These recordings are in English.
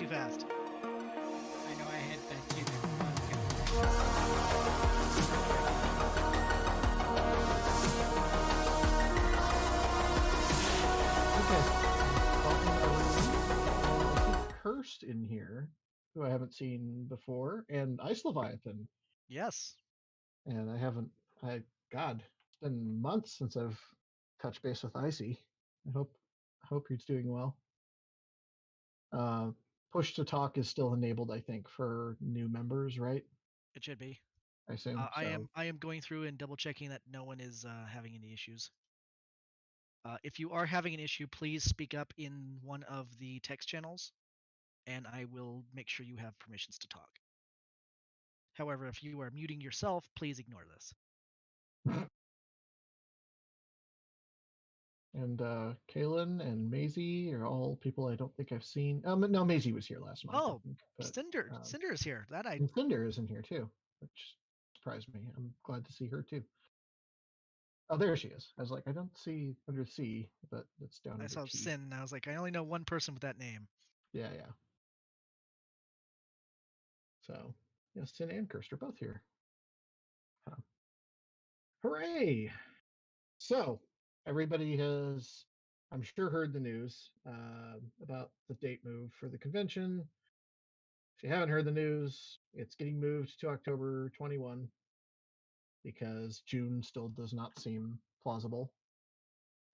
too fast. I know I had that too. Cursed in here, who I haven't seen before, and Ice Leviathan. Yes. And God, it's been months since I've touched base with Icy. I hope he's doing well. Push to talk is still enabled, I think, for new members, right? It should be. I assume. I am going through and double checking that no one is having any issues. If you are having an issue, please speak up in one of the text channels, and I will make sure you have permissions to talk. However, if you are muting yourself, please ignore this. And Kaylin and Maisie are all people I don't think I've seen. No, Maisie was here last month. Oh, I think, but, Cinder is here. That I and Cinder is in here too, which surprised me. I'm glad to see her too. Oh, there she is. I was like, I don't see under C, but it's down under saw T. Sin, and I was like, I only know one person with that name. Yeah. So, yeah, Sin and Kirst are both here. Hooray! So, everybody has, I'm sure, heard the news about the date move for the convention. If you haven't heard the news, it's getting moved to October 21 because June still does not seem plausible.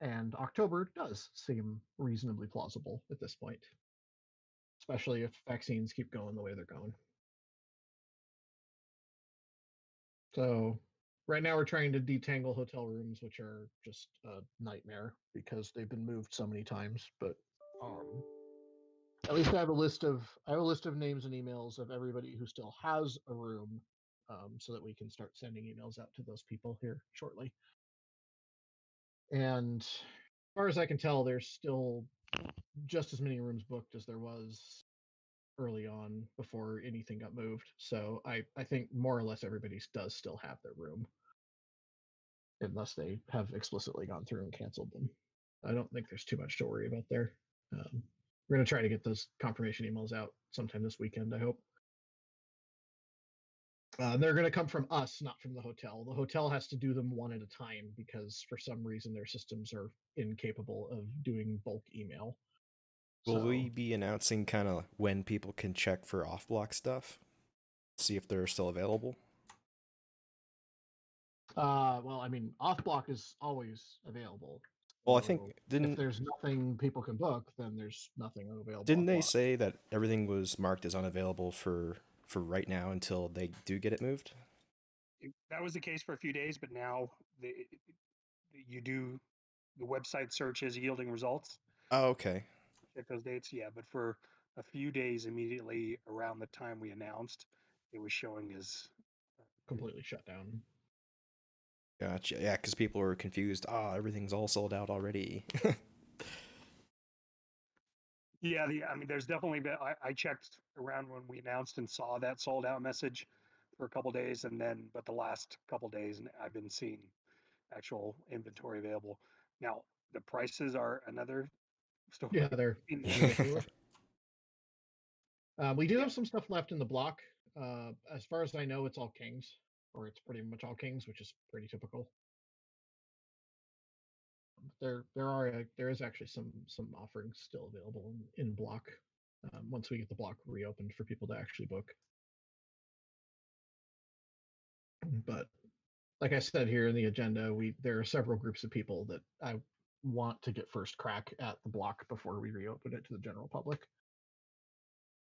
And October does seem reasonably plausible at this point, especially if vaccines keep going the way they're going. So right now we're trying to detangle hotel rooms, which are just a nightmare because they've been moved so many times. But at least I have a list of names and emails of everybody who still has a room, so that we can start sending emails out to those people here shortly. And as far as I can tell, there's still just as many rooms booked as there was early on before anything got moved. So I think more or less everybody does still have their room, unless they have explicitly gone through and canceled them. I don't think there's too much to worry about there. We're going to try to get those confirmation emails out sometime this weekend, I hope. They're going to come from us, not from the hotel. The hotel has to do them one at a time because for some reason their systems are incapable of doing bulk email. Will we be announcing kind of when people can check for off-block stuff? See if they're still available? Well, I mean, off-block is always available. Well, I think if there's nothing people can book, then there's nothing available. Didn't they say that everything was marked as unavailable for right now until they do get it moved? That was the case for a few days, but now the website search is yielding results. Oh, okay. Check those dates, yeah. But for a few days immediately around the time we announced, it was showing as completely shut down. Gotcha. Yeah, because people were confused. Everything's all sold out already. Yeah, I mean, there's definitely been. I checked around when we announced and saw that sold out message for a couple days, but the last couple days, and I've been seeing actual inventory available. Now the prices are another story. Yeah, they're ridiculous. We do have some stuff left in the block. As far as I know, it's all kings, or it's pretty much all kings, which is pretty typical. There is actually some offerings still available in block once we get the block reopened for people to actually book. But like I said here in the agenda, there are several groups of people that I want to get first crack at the block before we reopen it to the general public.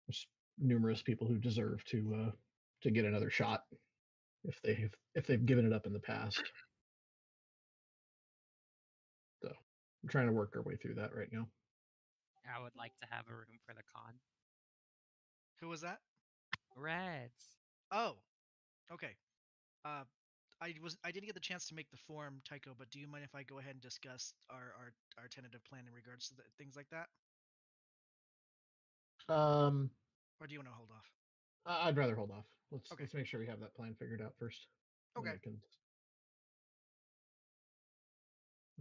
There's numerous people who deserve to get another shot if they've given it up in the past. So I'm trying to work our way through that right now. I would like to have a room for the con. Who was that? Reds. Oh, okay. I didn't get the chance to make the form, Tycho, but do you mind if I go ahead and discuss our tentative plan in regards to things like that? Or do you want to hold off? I'd rather hold off. Let's make sure we have that plan figured out first. Okay. We can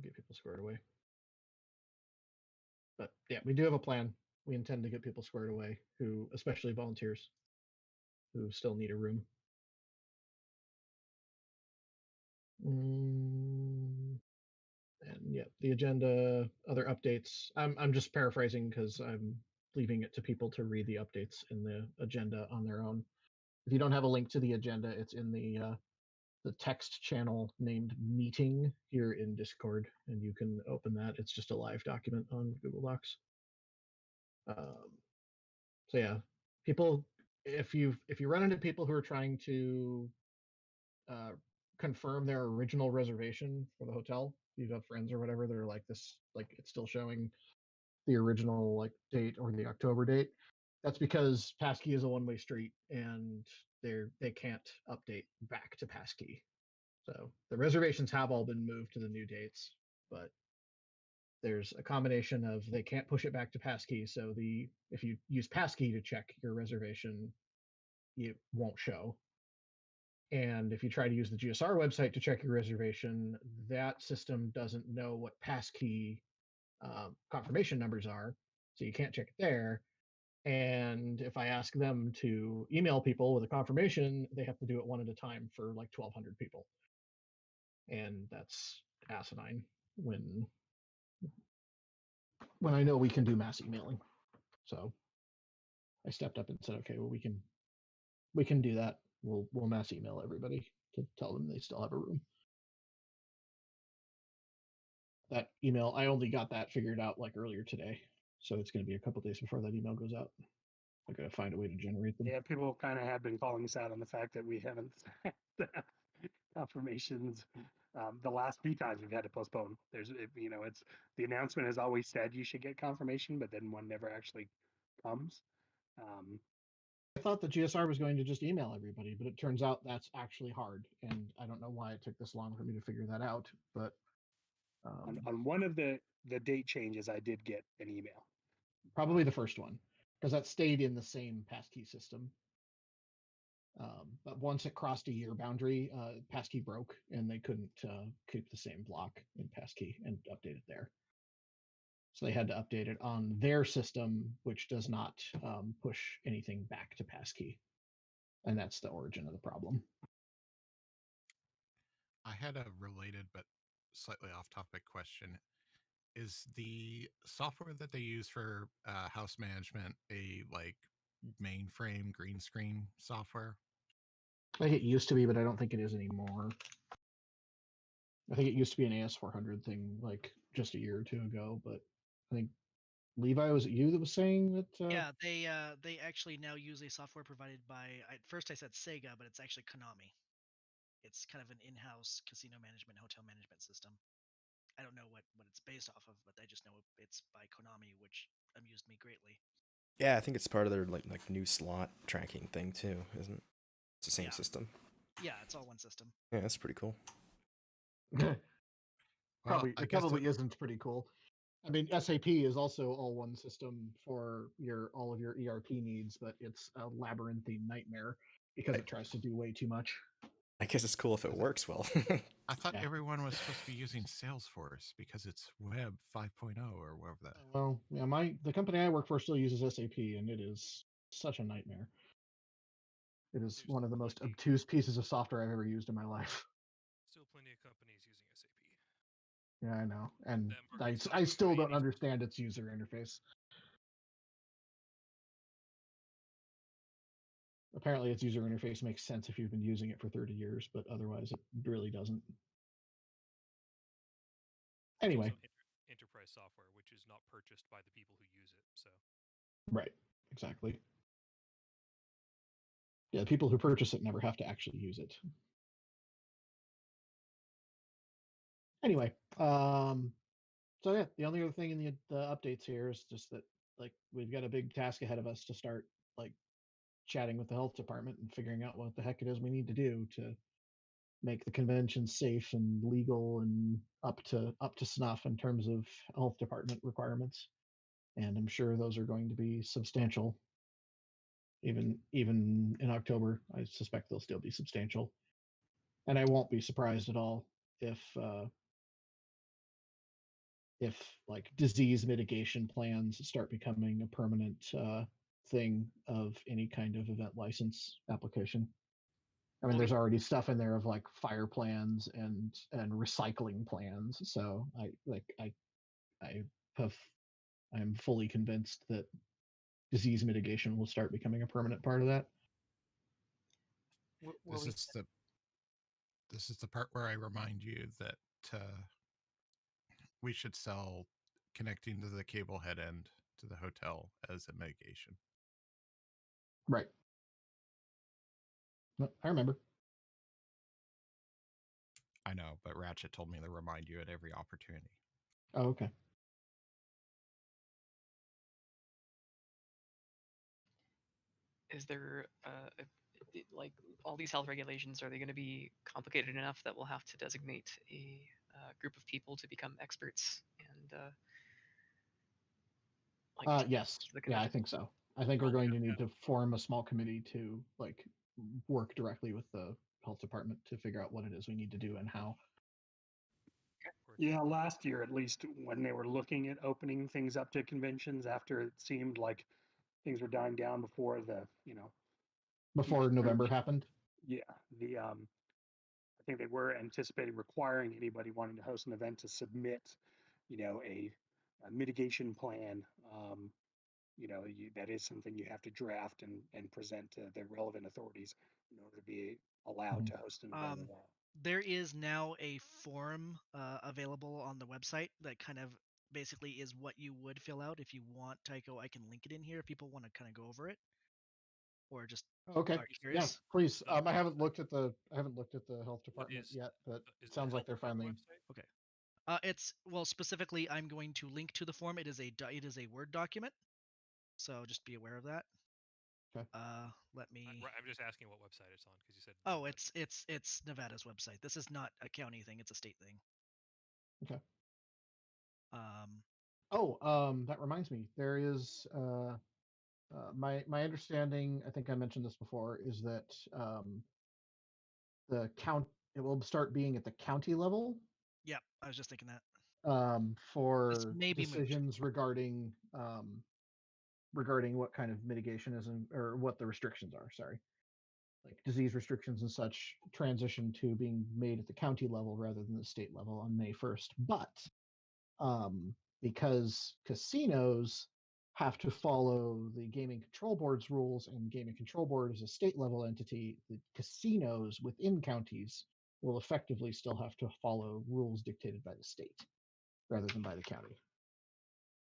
get people squared away. But yeah, we do have a plan. we intend to get people squared away, who, especially volunteers, who still need a room. And yeah, the agenda, other updates. I'm just paraphrasing because I'm leaving it to people to read the updates in the agenda on their own. If you don't have a link to the agenda, it's in the text channel named meeting here in Discord, and you can open that. It's just a live document on Google Docs. So yeah, people, if you run into people who are trying to confirm their original reservation for the hotel, you have friends or whatever that are like this, like it's still showing the original like date or the October date. That's because passkey is a one-way street, and they can't update back to passkey. So the reservations have all been moved to the new dates, but there's a combination of they can't push it back to passkey. So if you use passkey to check your reservation, it won't show. And if you try to use the GSR website to check your reservation, that system doesn't know what passkey confirmation numbers are, so you can't check it there. And if I ask them to email people with a confirmation, they have to do it one at a time for like 1,200 people, and that's asinine. When I know we can do mass emailing, so I stepped up and said, okay, well we can do that. We'll mass email everybody to tell them they still have a room. That email, I only got that figured out like earlier today, so it's going to be a couple days before that email goes out. I got to find a way to generate them. Yeah, people kind of have been calling us out on the fact that we haven't confirmations. The last few times we've had to postpone. It's the announcement has always said you should get confirmation, but then one never actually comes. I thought the GSR was going to just email everybody, but it turns out that's actually hard, and I don't know why it took this long for me to figure that out. But on one of the date changes, I did get an email. Probably the first one, because that stayed in the same passkey system. But once it crossed a year boundary, passkey broke, and they couldn't keep the same block in passkey and update it there. So they had to update it on their system, which does not push anything back to passkey, and that's the origin of the problem. I had a related but slightly off-topic question. Is the software that they use for house management a like mainframe green screen software? I think it used to be, but I don't think it is anymore. I think it used to be an AS400 thing like just a year or two ago, but I think Levi, was it you that was saying that? Yeah, they actually now use a software provided by. At first, I said Sega, but it's actually Konami. It's kind of an in-house casino management, hotel management system. I don't know what it's based off of, but I just know it's by Konami, which amused me greatly. Yeah, I think it's part of their like new slot tracking thing too, isn't it? It's the same Yeah. system. Yeah, it's all one system. Yeah, that's pretty cool. Probably I it guess probably isn't pretty cool. I mean, SAP is also all one system for all of your ERP needs, but it's a labyrinthine nightmare because it tries to do way too much. I guess it's cool if it works well. I thought Yeah. everyone was supposed to be using Salesforce because it's Web 5.0 or whatever that. Well, yeah, the company I work for still uses SAP, and it is such a nightmare. It is one of the most obtuse pieces of software I've ever used in my life. Still plenty of companies using SAP. Yeah, I know, and It's not I going still away don't anytime understand its user interface. Apparently, its user interface makes sense if you've been using it for 30 years, but otherwise, it really doesn't. Anyway, also enterprise software, which is not purchased by the people who use it. So right, exactly. Yeah, the people who purchase it never have to actually use it. Anyway, so yeah, the only other thing in the updates here is just that like we've got a big task ahead of us to start like chatting with the health department and figuring out what the heck it is we need to do to make the convention safe and legal and up to snuff in terms of health department requirements. And I'm sure those are going to be substantial. Even in October, I suspect they'll still be substantial. And I won't be surprised at all if if like disease mitigation plans start becoming a permanent thing of any kind of event license application. I mean, there's already stuff in there of like fire plans and recycling plans. So I have I'm fully convinced that disease mitigation will start becoming a permanent part of that. This is the part where I remind you that we should sell connecting to the cable head end to the hotel as a mitigation. Right. No, I remember. I know, but Ratchet told me to remind you at every opportunity. Oh, okay. Is there like all these health regulations, are they going to be complicated enough that we'll have to designate a group of people to become experts and Yes. Yeah, I think so. I think we're going to need to form a small committee to like work directly with the health department to figure out what it is we need to do and how. Yeah, last year at least, when they were looking at opening things up to conventions after it seemed like things were dying down before the, Before November happened. Yeah, I think they were anticipating requiring anybody wanting to host an event to submit, a mitigation plan. That is something you have to draft and present to the relevant authorities in order to be allowed to host an event. There is now a form available on the website that kind of basically is what you would fill out if you want, Tycho. I can link it in here if people want to kind of go over it, or just okay. are curious. Yeah, please. I haven't looked at the health department yet, but it sounds like they're finally. Okay. It's specifically I'm going to link to the form. It is a Word document, so just be aware of that. Okay. Let me. I'm just asking what website it's on because you said. Oh, it's Nevada's website. This is not a county thing; it's a state thing. Okay. That reminds me. There is my understanding. I think I mentioned this before. Is that the count? It will start being at the county level. Yep, I was just thinking that. For decisions regarding what kind of mitigation is or what the restrictions are. Sorry, like disease restrictions and such transition to being made at the county level rather than the state level on May 1st. But because casinos have to follow the Gaming Control Board's rules, and Gaming Control Board is a state level entity, the casinos within counties will effectively still have to follow rules dictated by the state rather than by the county.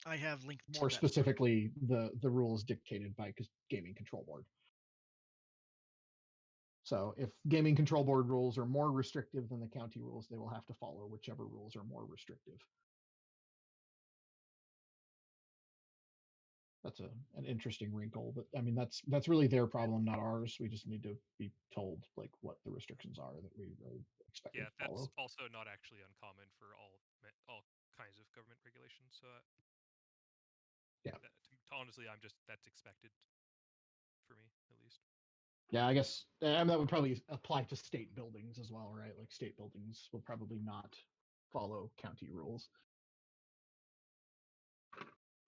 I have linked more specifically the rules dictated by Gaming Control Board. So if Gaming Control Board rules are more restrictive than the county rules, they will have to follow whichever rules are more restrictive. That's an interesting wrinkle, but I mean that's really their problem, not ours. We just need to be told like what the restrictions are that we really expect them to follow. That's also not actually uncommon for all kinds of government regulations. So honestly, that's expected for me at least. Yeah, I guess that would probably apply to state buildings as well, right? Like state buildings will probably not follow county rules,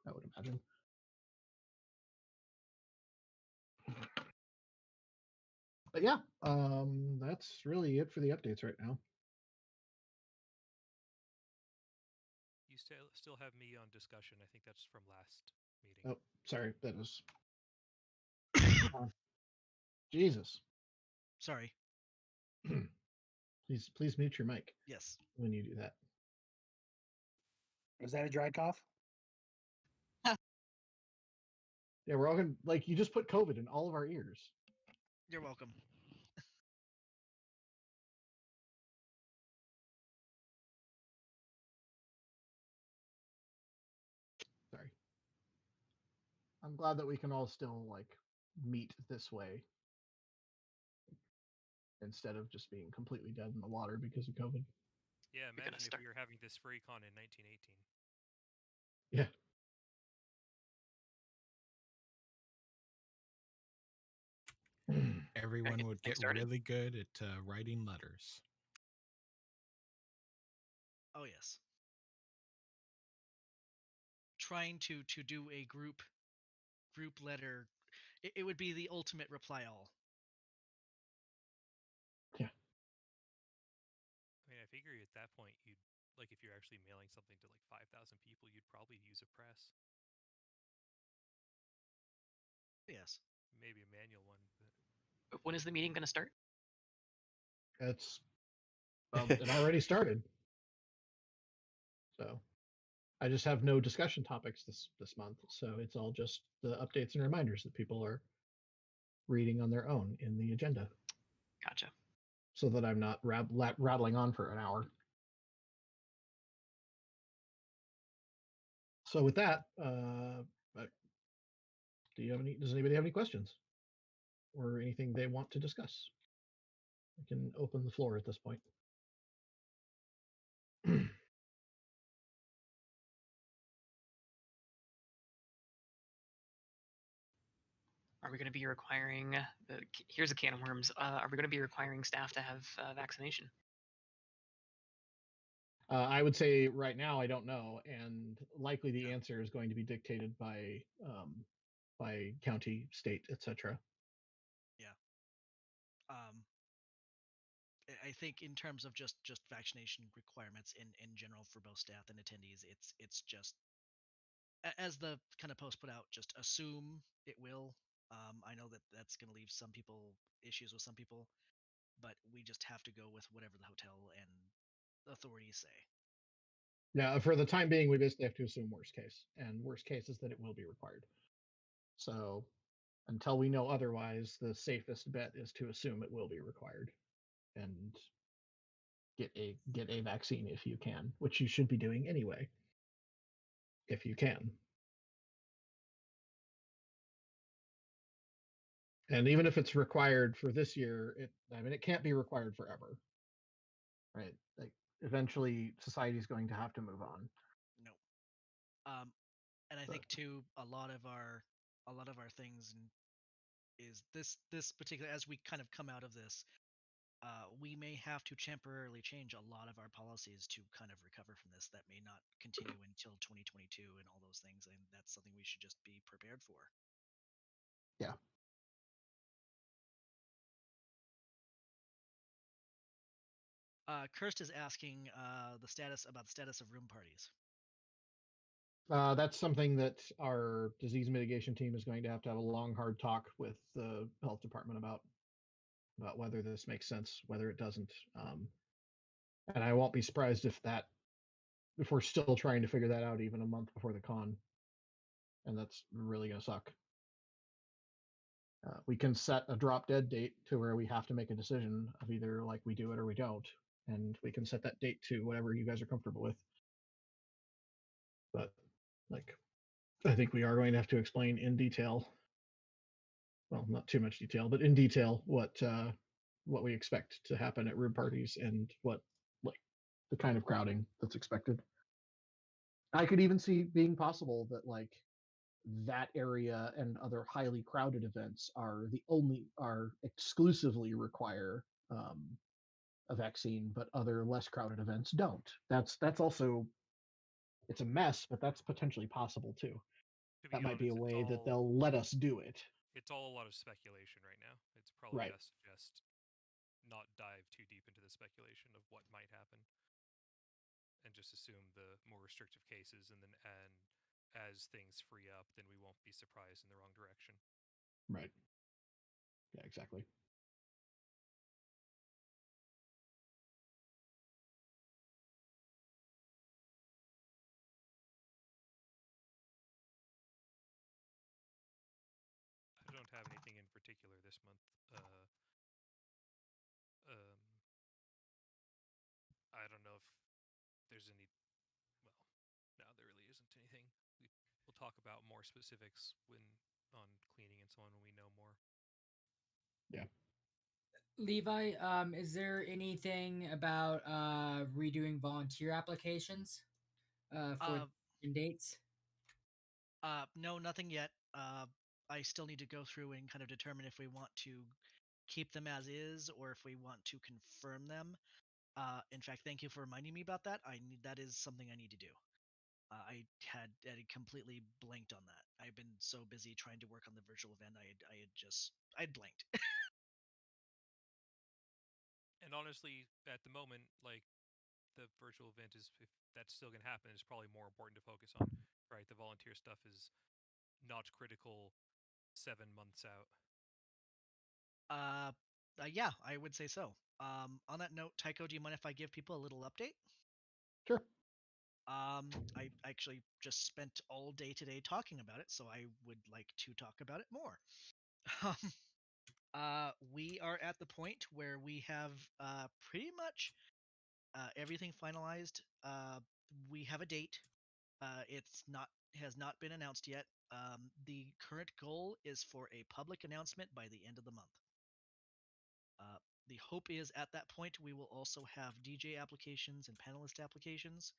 I would imagine. But yeah, that's really it for the updates right now. You still have me on discussion. I think that's from last meeting. Oh, sorry, that was. Jesus. Sorry. Please mute your mic. Yes. When you do that. Was that a dry cough? Yeah, we're all gonna you just put COVID in all of our ears. You're welcome. Sorry. I'm glad that we can all still meet this way instead of just being completely dead in the water because of COVID. Yeah, imagine if we were having this free con in 1918. Yeah. Everyone would get really good at writing letters. Oh yes. trying to do a group letter. It would be the ultimate reply all. I mean, I figure at that point you'd like if you're actually mailing something to like 5,000 people, you'd probably use a press, Yes. maybe a manual one. But When is the meeting going to start? It's it already started. So I just have no discussion topics this month. So it's all just the updates and reminders that people are reading on their own in the agenda, Gotcha. so that I'm not rattling on for an hour. So with that, does anybody have any questions or anything they want to discuss? I can open the floor at this point. Are we going to be requiring here's a can of worms. Are we going to be requiring staff to have vaccination? I would say right now I don't know, and likely the Yeah. answer is going to be dictated by county, state, etc. I think in terms of just vaccination requirements in general for both staff and attendees, it's just as the kind of post put out, just assume it will. I know that that's going to leave some people issues with some people, but we just have to go with whatever the hotel and authorities say. Yeah, for the time being, we basically have to assume worst case, and worst case is that it will be required. So until we know otherwise, the safest bet is to assume it will be required, and get a vaccine if you can, which you should be doing anyway, if you can. And even if it's required for this year, it can't be required forever, right? Like eventually, society is going to have to move on. No. And I think too, a lot of our things is this particular, as we kind of come out of this, we may have to temporarily change a lot of our policies to kind of recover from this. That may not continue until 2022 and all those things, and that's something we should just be prepared for. Yeah. Kirst is asking the status of room parties. That's something that our disease mitigation team is going to have a long, hard talk with the health department about whether this makes sense, whether it doesn't. And I won't be surprised if we're still trying to figure that out even a month before the con, and that's really going to suck. We can set a drop dead date to where we have to make a decision of either like we do it or we don't, and we can set that date to whatever you guys are comfortable with. But like, I think we are going to have to explain in detail. Well, not too much detail, but in detail what we expect to happen at room parties and what like the kind of crowding that's expected. I could even see being possible that like that area and other highly crowded events are exclusively require a vaccine, but other less crowded events don't. That's also, it's a mess, but that's potentially possible too. to be That might be a honest, way that they'll let us do it. it's all a lot of speculation right now. It's probably Right. best to just not dive too deep into the speculation of what might happen, and just assume the more restrictive cases, and as things free up, then we won't be surprised in the wrong direction. Right. Yeah, exactly. I don't have anything in particular this month. I don't know if there's any. Well, no, there really isn't anything. We'll talk about more specifics on cleaning and so on when we know more. Yeah. Levi, is there anything about redoing volunteer applications for dates? No, nothing yet. I still need to go through and kind of determine if we want to keep them as is or if we want to confirm them. In fact, thank you for reminding me about that. That is something I need to do. I had completely blanked on that. I've been so busy trying to work on the virtual event. I'd blanked. And honestly, at the moment, like the virtual event is, if that's still going to happen, is probably more important to focus on, right? The volunteer stuff is not critical 7 months out. Yeah, I would say so. On that note, Tycho, do you mind if I give people a little update? Sure. I actually just spent all day today talking about it, so I would like to talk about it more. We are at the point where we have pretty much everything finalized. We have a date. It's not has not been announced yet. The current goal is for a public announcement by the end of the month. The hope is at that point we will also have DJ applications and panelist applications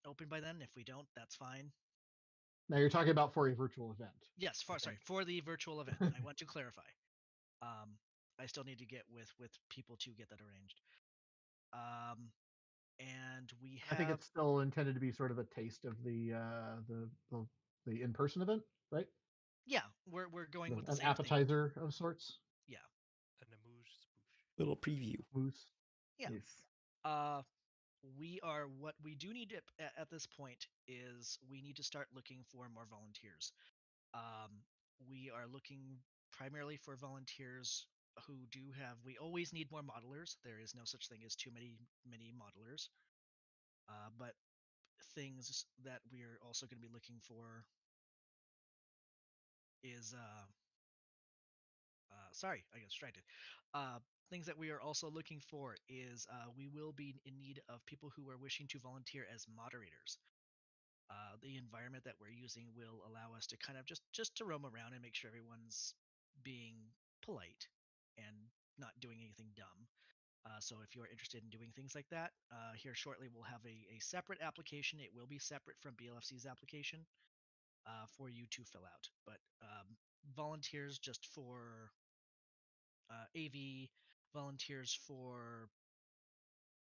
open by then. If we don't, that's fine. Now you're talking about for a virtual event. Yes, I sorry, think. for the virtual event. I want to clarify. I still need to get with people to get that arranged. And we I think have it's still intended to be sort of a taste of the in-person event, right? yeah, we're going with the An same thing. appetizer of sorts. Yeah. An amuse bouche. Little preview. Moose. Yeah. Yes. We are what we do need to, at this point is we need to start looking for more volunteers. We are looking primarily for volunteers who do have. We always need more modelers. There is no such thing as too many modelers. But things that we're also going to be looking for is sorry, I got distracted. Things that we are also looking for is we will be in need of people who are wishing to volunteer as moderators. The environment that we're using will allow us to kind of just to roam around and make sure everyone's being polite and not doing anything dumb. So if you're interested in doing things like that, here shortly we'll have a separate application. It will be separate from BLFC's application for you to fill out. But volunteers just for AV, volunteers for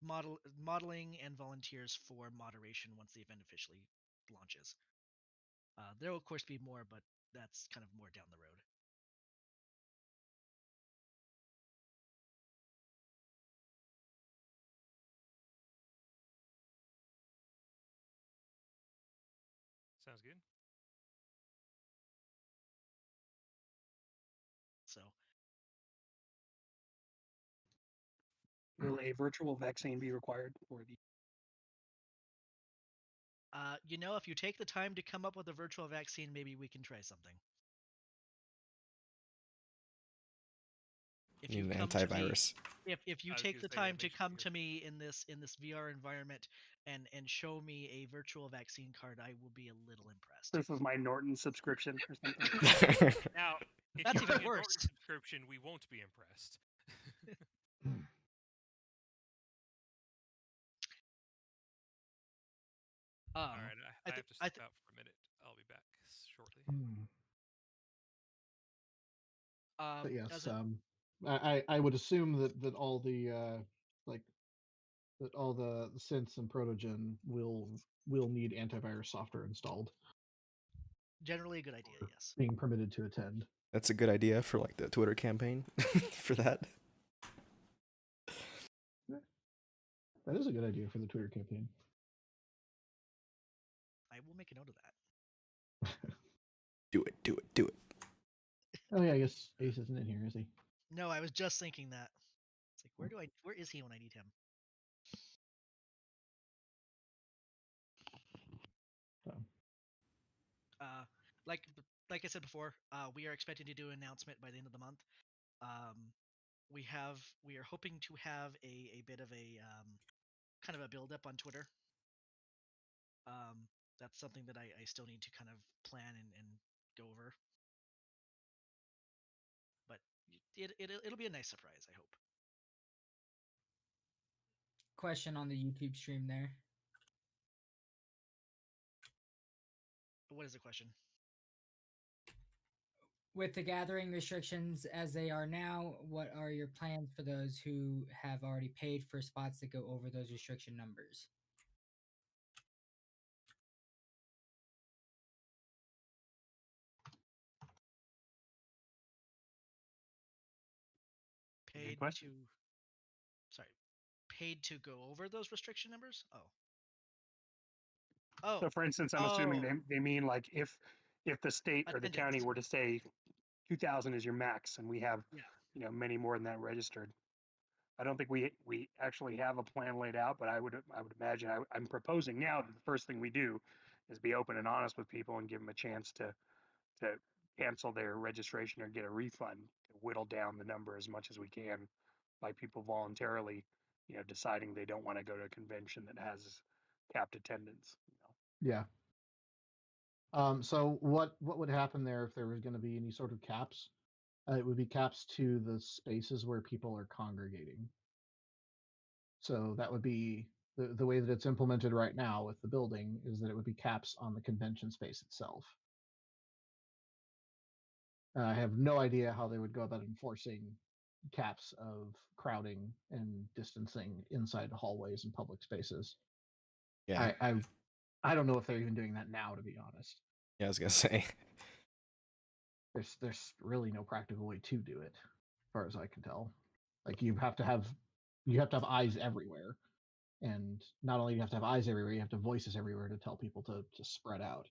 modeling, and volunteers for moderation once the event officially launches. There will of course be more, but that's kind of more down the road. Sounds good. So Will a virtual vaccine be required for the? if you take the time to come up with a virtual vaccine, maybe we can try something. If You you need an come to me, antivirus. if you I was take gonna the say, yeah, time to make sure come you- to me in this VR environment and show me a virtual vaccine card, I will be a little impressed. This is my Norton subscription or something. Now, if That's you even bring a worse. Norton subscription, we won't be impressed. All right, I have to step out for a minute. I'll be back shortly. But yes, as a, I would assume that all the that all the synths and protogen will need antivirus software installed. generally a good idea, for yes. Being permitted to attend. That's a good idea for like the Twitter campaign for that. That is a good idea for the Twitter campaign. I will make a note of that. Do it. Oh yeah, I guess Ace isn't in here, is he? No, I was just thinking that. It's like where is he when I need him? So. Like I said before, we are expecting to do an announcement by the end of the month. We are hoping to have a bit of a kind of a build up on Twitter. That's something that I still need to kind of plan and go over. But it'll be a nice surprise, I hope. Question on the YouTube stream there. What is the question? With the gathering restrictions as they are now, what are your plans for those who have already paid for spots that go over those restriction numbers? paid question. to. Sorry, paid to go over those restriction numbers. Oh. So, Oh. for instance, I'm assuming Oh. they mean like if the state or the county Attendance. were to say 2,000 is your max, and we have Yeah. many more than that registered. I don't think we actually have a plan laid out, but I would imagine I'm proposing now that the first thing we do is be open and honest with people and give them a chance to cancel their registration or get a refund, to whittle down the number as much as we can by people voluntarily, deciding they don't want to go to a convention that has capped attendance. Yeah. So what would happen there if there was going to be any sort of caps? It would be caps to the spaces where people are congregating. So that would be the way that it's implemented right now with the building is that it would be caps on the convention space itself. I have no idea how they would go about enforcing caps of crowding and distancing inside the hallways and public spaces. Yeah. I don't know if they're even doing that now, to be honest. Yeah, I was gonna say. There's really no practical way to do it, as far as I can tell. Like you have to have eyes everywhere, and not only do you have to have eyes everywhere, you have to have voices everywhere to tell people to spread out,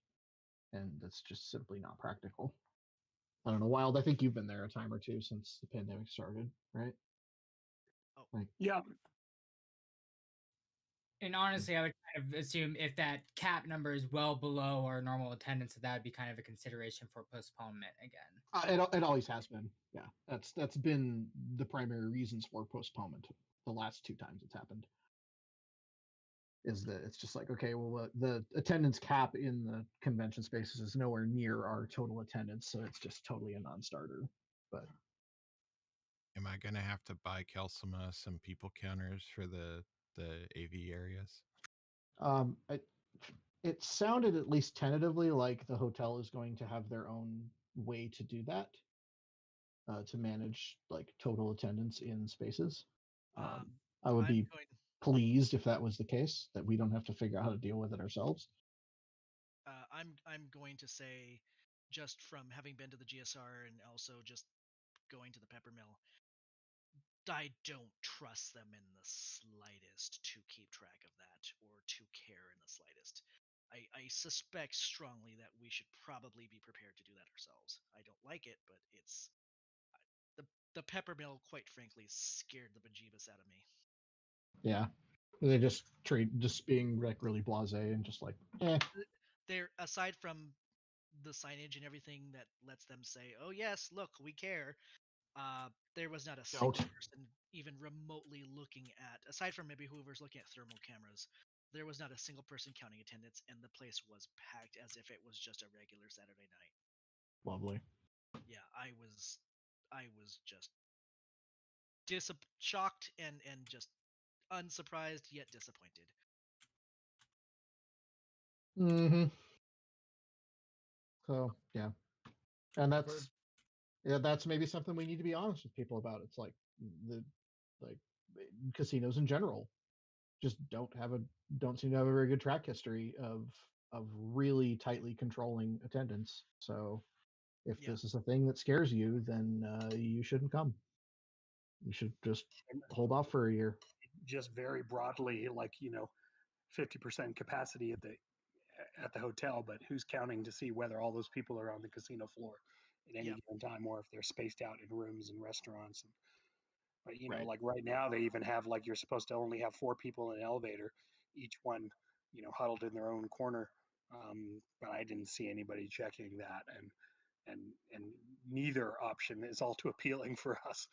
and that's just simply not practical. I don't know, Wild. I think you've been there a time or two since the pandemic started, right? Oh. Like, Yeah. And honestly, I would kind of assume if that cap number is well below our normal attendance, that would be kind of a consideration for postponement again. it always has been. Yeah, that's been the primary reasons for postponement. The last two times it's happened is that it's just like, okay, well, the attendance cap in the convention spaces is nowhere near our total attendance, so it's just totally a non-starter. But Am I gonna have to buy Kelsima some people counters for the AV areas? It sounded at least tentatively like the hotel is going to have their own way to do that, to manage like total attendance in spaces. I would I'm be going. pleased if that was the case, that we don't have to figure out how to deal with it ourselves. I'm going to say, just from having been to the GSR and also just going to the Peppermill, I don't trust them in the slightest to keep track of that or to care in the slightest. I suspect strongly that we should probably be prepared to do that ourselves. I don't like it, but it's the Peppermill, quite frankly, scared the bejeebus out of me. Yeah, they just being like really blasé and just like, eh. They're, aside from the signage and everything that lets them say, "Oh yes, look, we care." There was not a single person even remotely looking at, aside from maybe whoever's looking at thermal cameras, there was not a single person counting attendance, and the place was packed as if it was just a regular Saturday night. Lovely. Yeah, I was just shocked and just unsurprised yet disappointed. Mm-hmm. So yeah, and that's maybe something we need to be honest with people about. It's like like casinos in general just don't seem to have a very good track history of really tightly controlling attendance. So if this is a thing that scares you, then you shouldn't come. You should just hold off for a year. Just very broadly, like 50% capacity at the hotel, but who's counting to see whether all those people are on the casino floor at any given time, or if they're spaced out in rooms and restaurants? But Right. like right now, they even have like you're supposed to only have 4 people in an elevator, each one huddled in their own corner. But I didn't see anybody checking that, and neither option is all too appealing for us.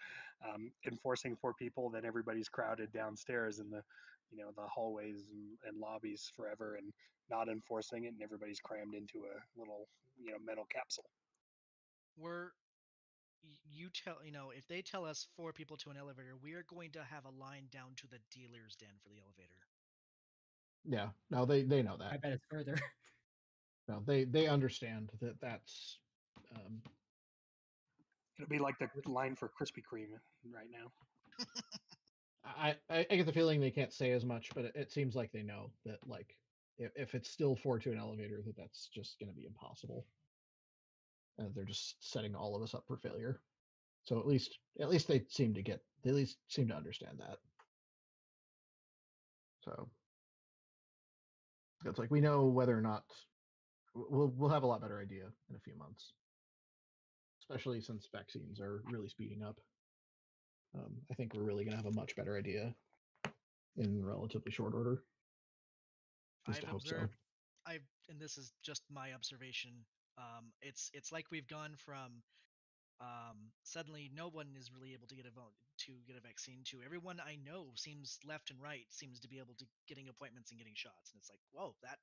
Enforcing 4 people, then everybody's crowded downstairs in the the hallways and lobbies forever, and not enforcing it, and everybody's crammed into a little metal capsule. If they tell us 4 people to an elevator, we are going to have a line down to the dealer's den for the elevator. Yeah, no, they know that. I bet it's further. No, they understand that that's. It'll be like the line for Krispy Kreme right now. I get the feeling they can't say as much, but it seems like they know that, like, if it's still 4 to an elevator, that's just going to be impossible. They're just setting all of us up for failure. So at least they seem to understand that. So it's like we know whether or not we'll have a lot better idea in a few months, especially since vaccines are really speeding up. I think we're really going to have a much better idea in relatively short order. At least I hope so. And this is just my observation. It's like we've gone from suddenly no one is really able to get a vaccine to everyone I know seems left and right seems to be able to getting appointments and getting shots, and it's like, whoa, that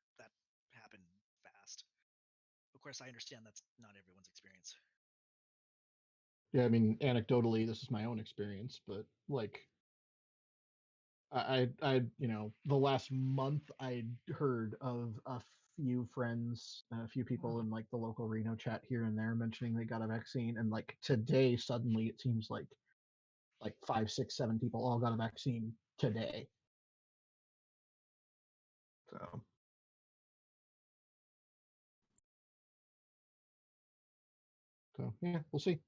happened fast. Of course, I understand that's not everyone's experience. Yeah, I mean, anecdotally, this is my own experience, but like, I the last month I'd heard of a few friends, a few people in like the local Reno chat here and there mentioning they got a vaccine, and like today suddenly it seems like 5, 6, 7 people all got a vaccine today. So yeah, we'll see.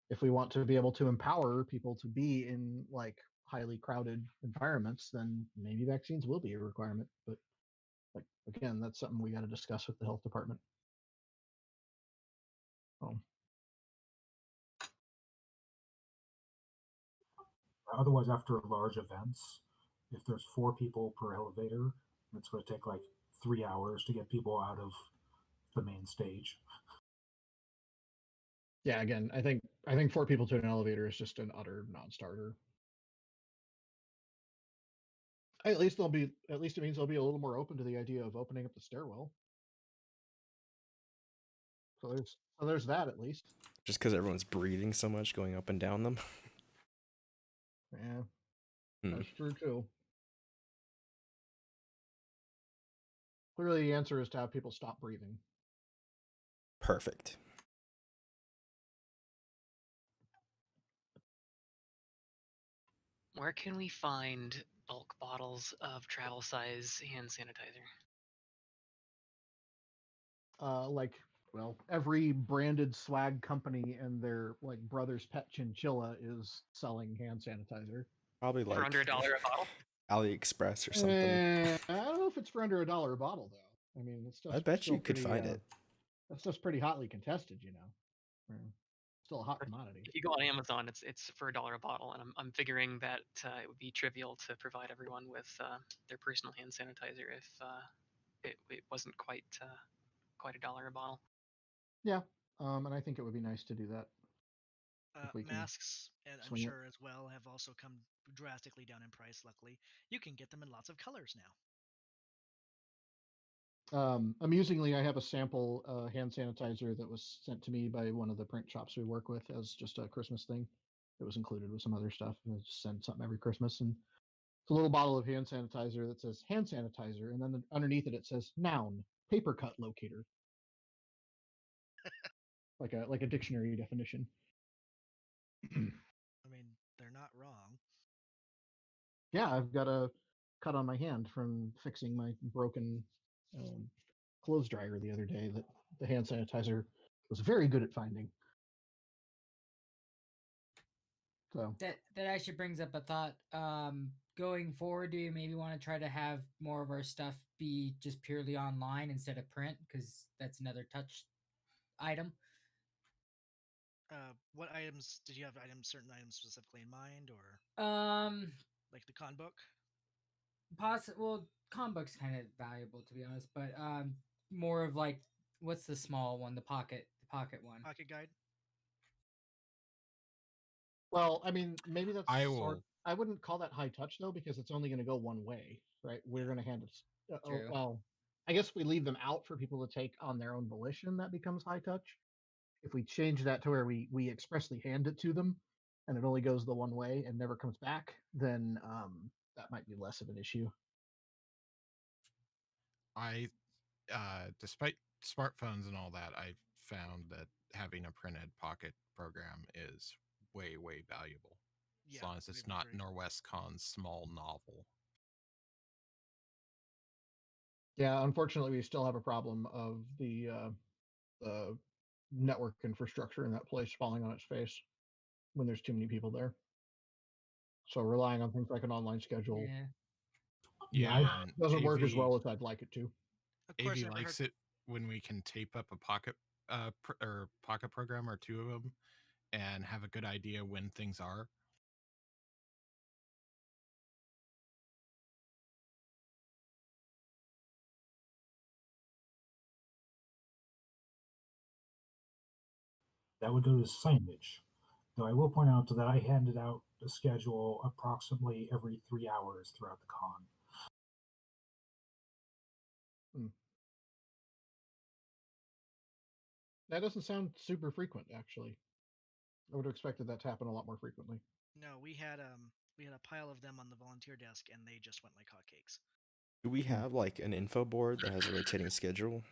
If we want to be able to empower people to be in like highly crowded environments, then maybe vaccines will be a requirement. But like again, that's something we got to discuss with the health department. Otherwise, after large events, if there's 4 people per elevator, it's going to take like 3 hours to get people out of the main stage. Yeah, again, I think 4 people to an elevator is just an utter non-starter. At least it means they'll be a little more open to the idea of opening up the stairwell. So there's that at least. Just because everyone's breathing so much going up and down them. Yeah, that's true too. Clearly, the answer is to have people stop breathing. Perfect. Where can we find bulk bottles of travel size hand sanitizer? Every branded swag company and their like brother's pet chinchilla is selling hand sanitizer. Probably like for under $1 a bottle. AliExpress or something. I don't know if it's for under $1 a bottle though. I mean, it's I bet you could find it. That stuff's pretty hotly contested, Still a hot commodity. If you go on Amazon, it's for $1 a bottle, and I'm figuring that it would be trivial to provide everyone with their personal hand sanitizer if it wasn't quite $1 a bottle. Yeah, and I think it would be nice to do that. Masks, and I'm sure as well, have also come drastically down in price. Luckily, you can get them in lots of colors now. Amusingly, I have a sample hand sanitizer that was sent to me by one of the print shops we work with as just a Christmas thing. It was included with some other stuff. I just send something every Christmas, and it's a little bottle of hand sanitizer that says hand sanitizer, and then underneath it says noun, paper cut locator, like a dictionary definition. I mean, they're not wrong. Yeah, I've got a cut on my hand from fixing my broken clothes dryer the other day that the hand sanitizer was very good at finding. So that actually brings up a thought. Going forward, do you maybe want to try to have more of our stuff be just purely online instead of print? Because that's another touch item. What items did you have? Certain items specifically in mind, or like the con book? Well, con book's kind of valuable to be honest, but more of like, what's the small one? The pocket one. Pocket guide. Well, I mean, maybe that's I wouldn't call that high touch though, because it's only going to go one way, right? We're going to hand it. Well, I guess if we leave them out for people to take on their own volition, that becomes high touch. If we change that to where we expressly hand it to them, and it only goes the one way and never comes back, then that might be less of an issue. Despite smartphones and all that, I found that having a printed pocket program is way, way valuable. Yeah, as long as it's not Norwestcon's small novel. Yeah, unfortunately, we still have a problem of the network infrastructure in that place falling on its face when there's too many people there. So relying on things like an online schedule Yeah, and doesn't work as AV well as I'd like it to. Of course, AV never likes heard. it when we can tape up a pocket or pocket program or two of them and have a good idea when things are. That would go to signage. Though I will point out that I handed out a schedule approximately every 3 hours throughout the con. That doesn't sound super frequent, actually. I would have expected that to happen a lot more frequently. No, we had a pile of them on the volunteer desk, and they just went like hotcakes. Do we have like an info board that has a rotating schedule?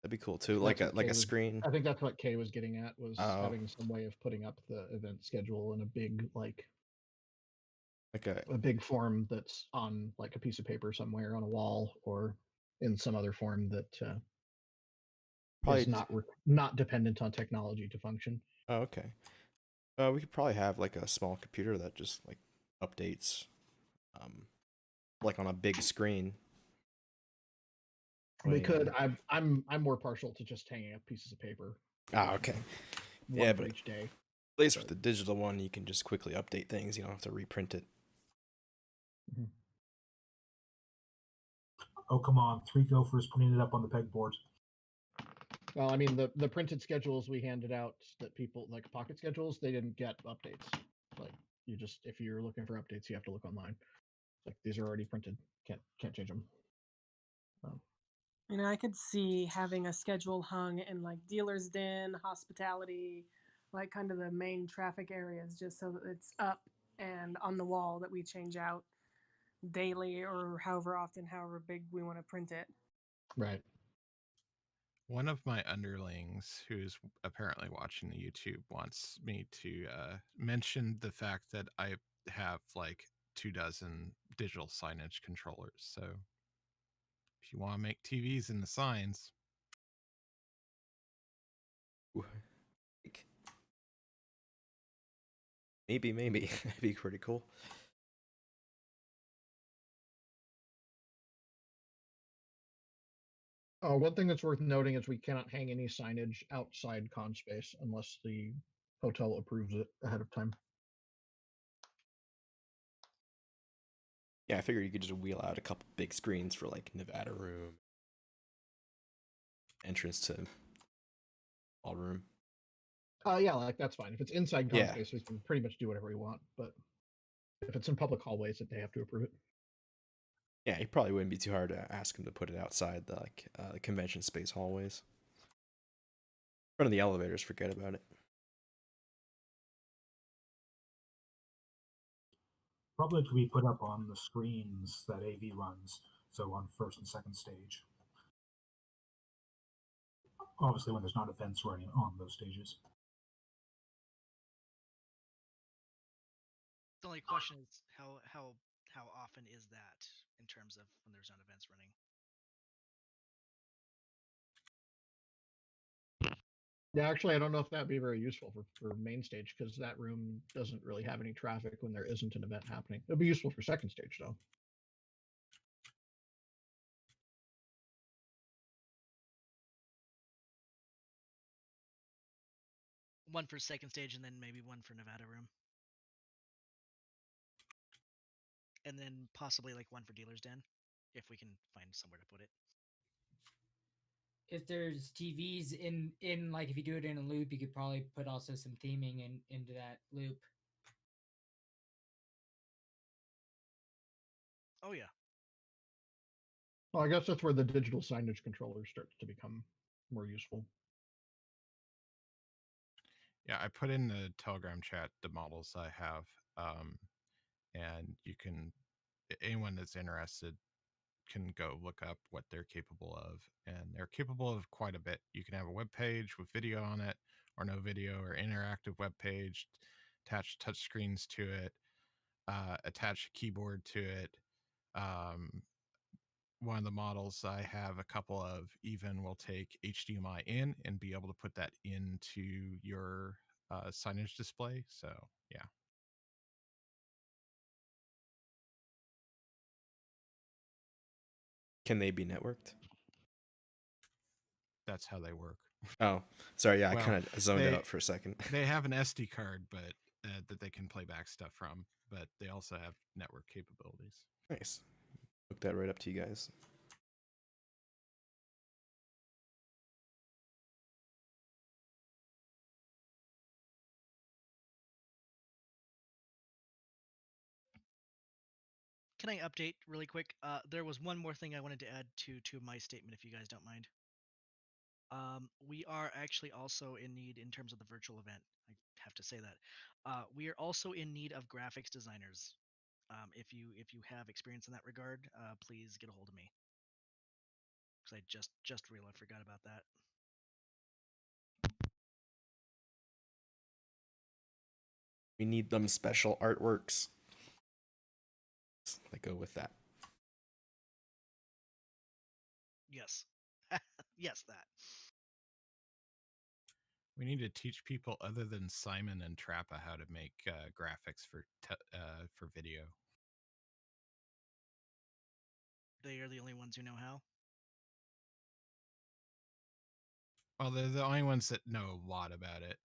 That'd be cool too, like That's a what Kay was- screen. I think that's what Kay was getting at, was Oh. having some way of putting up the event schedule in a big like Okay. a big form that's on like a piece of paper somewhere on a wall, or in some other form that Probably is not dependent on technology to function. Oh, okay. We could probably have like a small computer that just like updates, like on a big screen. We could. I'm more partial to just hanging up pieces of paper. Ah, okay. One Yeah, for but each day. at least with the digital one, you can just quickly update things. You don't have to reprint it. Oh, come on. 3 gophers putting it up on the pegboard. Well, I mean, the printed schedules we handed out that people like pocket schedules, they didn't get updates. Like, you just, if you're looking for updates, you have to look online. Like, these are already printed. Can't change them. I could see having a schedule hung in like dealer's den, hospitality, like kind of the main traffic areas, just so that it's up and on the wall that we change out daily or however often, however big we want to print it. Right. One of my underlings, who's apparently watching the YouTube, wants me to mention the fact that I have like 24 digital signage controllers. So if you want to make TVs in the signs, Maybe that'd be pretty cool. One thing that's worth noting is we cannot hang any signage outside con space unless the hotel approves it ahead of time. Yeah, I figured you could just wheel out a couple big screens for like Nevada room, entrance to ballroom. Yeah, like that's fine. If it's inside con Yeah. space, we can pretty much do whatever we want. But if it's in public hallways, they have to approve it. Yeah, it probably wouldn't be too hard to ask him to put it outside the the convention space hallways. In front of the elevators, forget about it. Probably could be put up on the screens that AV runs, so on first and second stage. Obviously, when there's not events running on those stages. The only question is how often is that in terms of when there's not events running? Yeah, actually, I don't know if that'd be very useful for main stage, because that room doesn't really have any traffic when there isn't an event happening. It'd be useful for second stage, though. One for second stage, and then maybe one for Nevada room. And then possibly like one for dealer's den, if we can find somewhere to put it. If there's TVs in like if you do it in a loop, you could probably put also some theming into that loop. Oh yeah. Well, I guess that's where the digital signage controller starts to become more useful. yeah, I put in the Telegram chat the models I have, and you can, anyone that's interested can go look up what they're capable of, and they're capable of quite a bit. You can have a web page with video on it, or no video, or interactive web page, attach touch screens to it, attach a keyboard to it, one of the models I have a couple of even will take HDMI in and be able to put that into your signage display. So yeah. Can they be networked? That's how they work. Oh, sorry. Yeah, Well, I kind of zoned they- out for a second. They have an SD card, but that they can play back stuff from, but they also have network capabilities. Nice. Hook that right up to you guys. Can I update really quick? There was one more thing I wanted to add to my statement, if you guys don't mind. We are actually also in need in terms of the virtual event. I have to say that we are also in need of graphics designers. If you have experience in that regard, please get a hold of me. Because I just realized I forgot about that. We need them special artworks that go with that. Yes, yes, that. We need to teach people other than Simon and Trappa how to make graphics for video. They are the only ones who know how. Well, they're the only ones that know a lot about it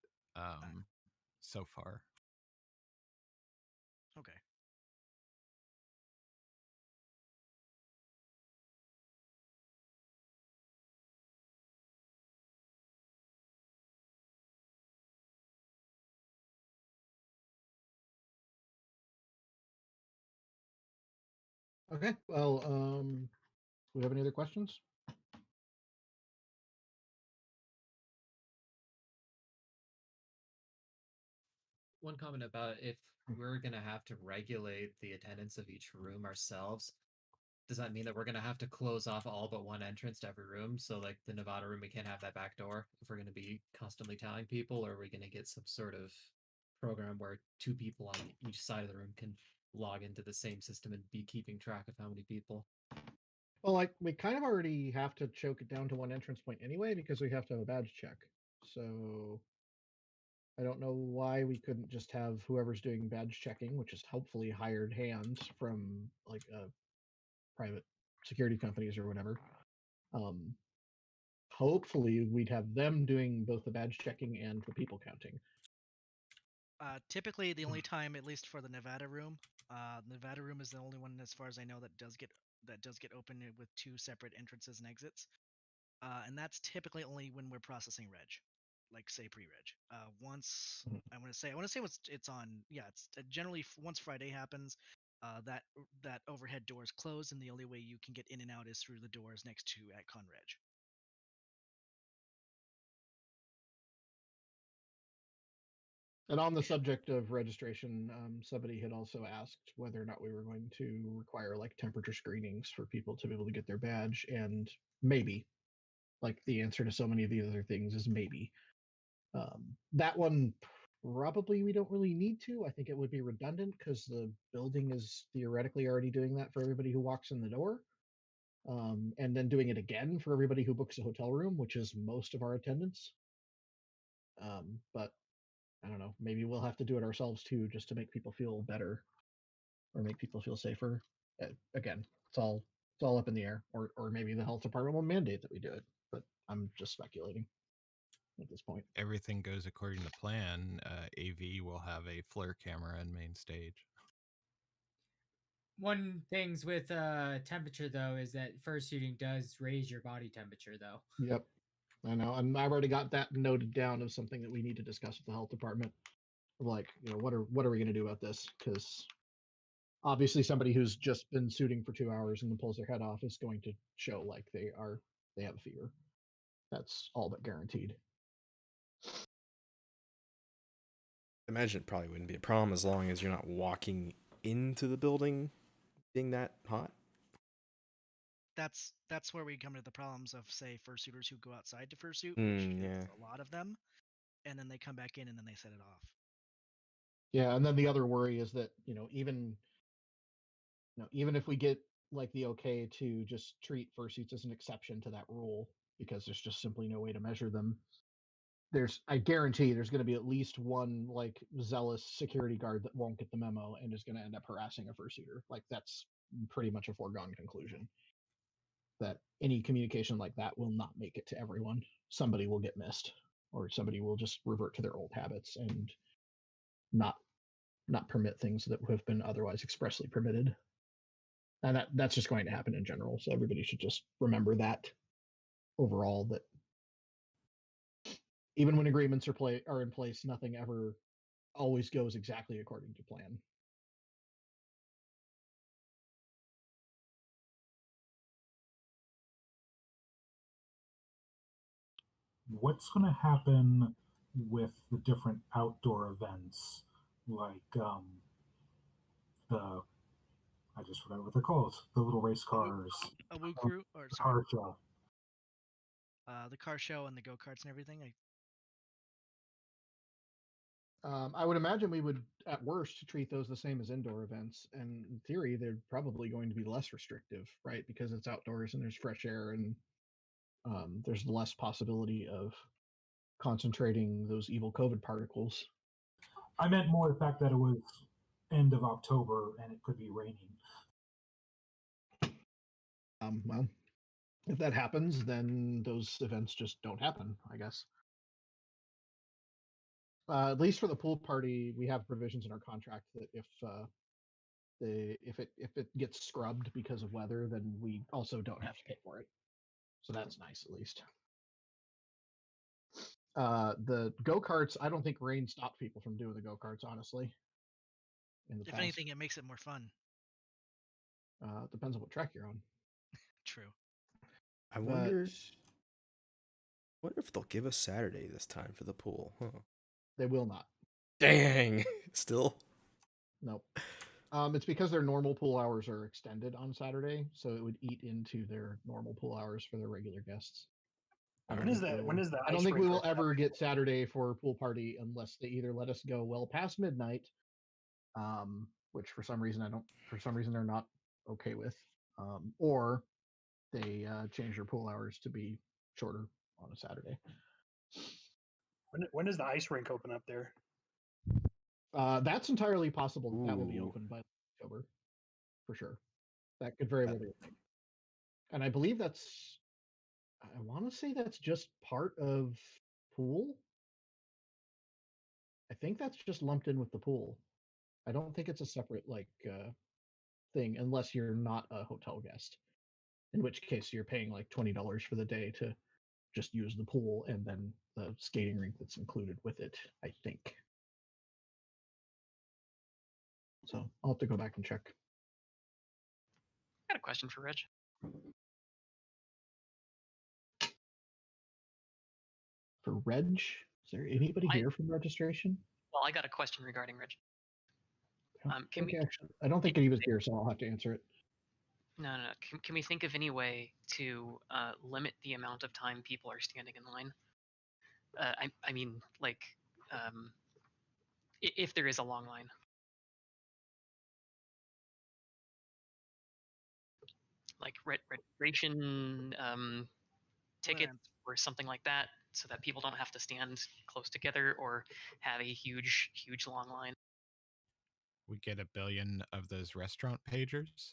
so far. Okay. Okay. Well, do we have any other questions? One comment about if we're going to have to regulate the attendance of each room ourselves, does that mean that we're going to have to close off all but one entrance to every room? So, like the Nevada room, we can't have that back door if we're going to be constantly tallying people, or are we going to get some sort of program where two people on each side of the room can log into the same system and be keeping track of how many people? Well, like we kind of already have to choke it down to one entrance point anyway because we have to have a badge check. So I don't know why we couldn't just have whoever's doing badge checking, which is hopefully hired hands from like private security companies or whatever. Hopefully we'd have them doing both the badge checking and the people counting. Typically, the only time, at least for the Nevada room is the only one, as far as I know, that does get open with two separate entrances and exits. And that's typically only when we're processing reg, like say pre-reg. Once I want to say it's on. Yeah, it's generally once Friday happens, that overhead door is closed, and the only way you can get in and out is through the doors next to at Conreg. And on the subject of registration, somebody had also asked whether or not we were going to require like temperature screenings for people to be able to get their badge, and maybe. Like the answer to so many of the other things is maybe. That one probably we don't really need to. I think it would be redundant because the building is theoretically already doing that for everybody who walks in the door. And then doing it again for everybody who books a hotel room, which is most of our attendance. But I don't know, maybe we'll have to do it ourselves too, just to make people feel better or make people feel safer. Again, it's all up in the air, or maybe the health department will mandate that we do it. But I'm just speculating at this point. Everything goes according to plan. AV will have a flare camera in main stage. One things with temperature though is that fursuiting does raise your body temperature though. Yep, I know, and I've already got that noted down as something that we need to discuss with the health department. Like, what are we going to do about this? Because obviously, somebody who's just been suiting for 2 hours and then pulls their head off is going to show like they have a fever. That's all but guaranteed. I imagine it probably wouldn't be a problem as long as you're not walking into the building being that hot. That's where we come to the problems of, say, fursuiters who go outside to fursuit, which is a lot of them, and then they come back in and then they set it off. Yeah, and then the other worry is that even if we get like the okay to just treat fursuits as an exception to that rule because there's just simply no way to measure them. I guarantee there's going to be at least one like zealous security guard that won't get the memo and is going to end up harassing a fursuiter. Like that's pretty much a foregone conclusion. That any communication like that will not make it to everyone. Somebody will get missed, or somebody will just revert to their old habits and not permit things that have been otherwise expressly permitted. And that's just going to happen in general. So everybody should just remember that overall, that even when agreements are in place, nothing ever always goes exactly according to plan. What's going to happen with the different outdoor events, like the I just forgot what they're called, the little race cars, A woo crew, or the sorry, car show. The car show and the go karts and everything. I would imagine we would, at worst, treat those the same as indoor events. And in theory, they're probably going to be less restrictive, right? Because it's outdoors and there's fresh air and there's less possibility of concentrating those evil COVID particles. I meant more the fact that it was end of October and it could be raining. Well, if that happens, then those events just don't happen, I guess. At least for the pool party, we have provisions in our contract that if it gets scrubbed because of weather, then we also don't have to pay for it. So that's nice, at least. The go-karts, I don't think rain stopped people from doing the go-karts, honestly. If anything, it makes it more fun. Depends on what track you're on. True. I wonder if they'll give us Saturday this time for the pool. Huh. They will not. Dang. Still? Nope. It's because their normal pool hours are extended on Saturday, so it would eat into their normal pool hours for their regular guests. When is that? When is that? I don't think we will ever get Saturday for a pool party unless they either let us go well past midnight, which for some reason they're not okay with, or they change their pool hours to be shorter on a Saturday. When does the ice rink open up there? That's entirely possible. That will be open by October, for sure. That could very well be. And I believe I want to say that's just part of pool. I think that's just lumped in with the pool. I don't think it's a separate thing unless you're not a hotel guest, in which case you're paying like $20 for the day to just use the pool and then the skating rink that's included with it, I think. So I'll have to go back and check. I got a question for Reg. For Reg? Is there anybody here from registration? Well, I got a question regarding Reg. I don't think he was here, so I'll have to answer it. No. Can we think of any way to limit the amount of time people are standing in line? I mean, like, if there is a long line. Like registration tickets or something like that, so that people don't have to stand close together or have a huge long line. We get 1 billion of those restaurant pagers.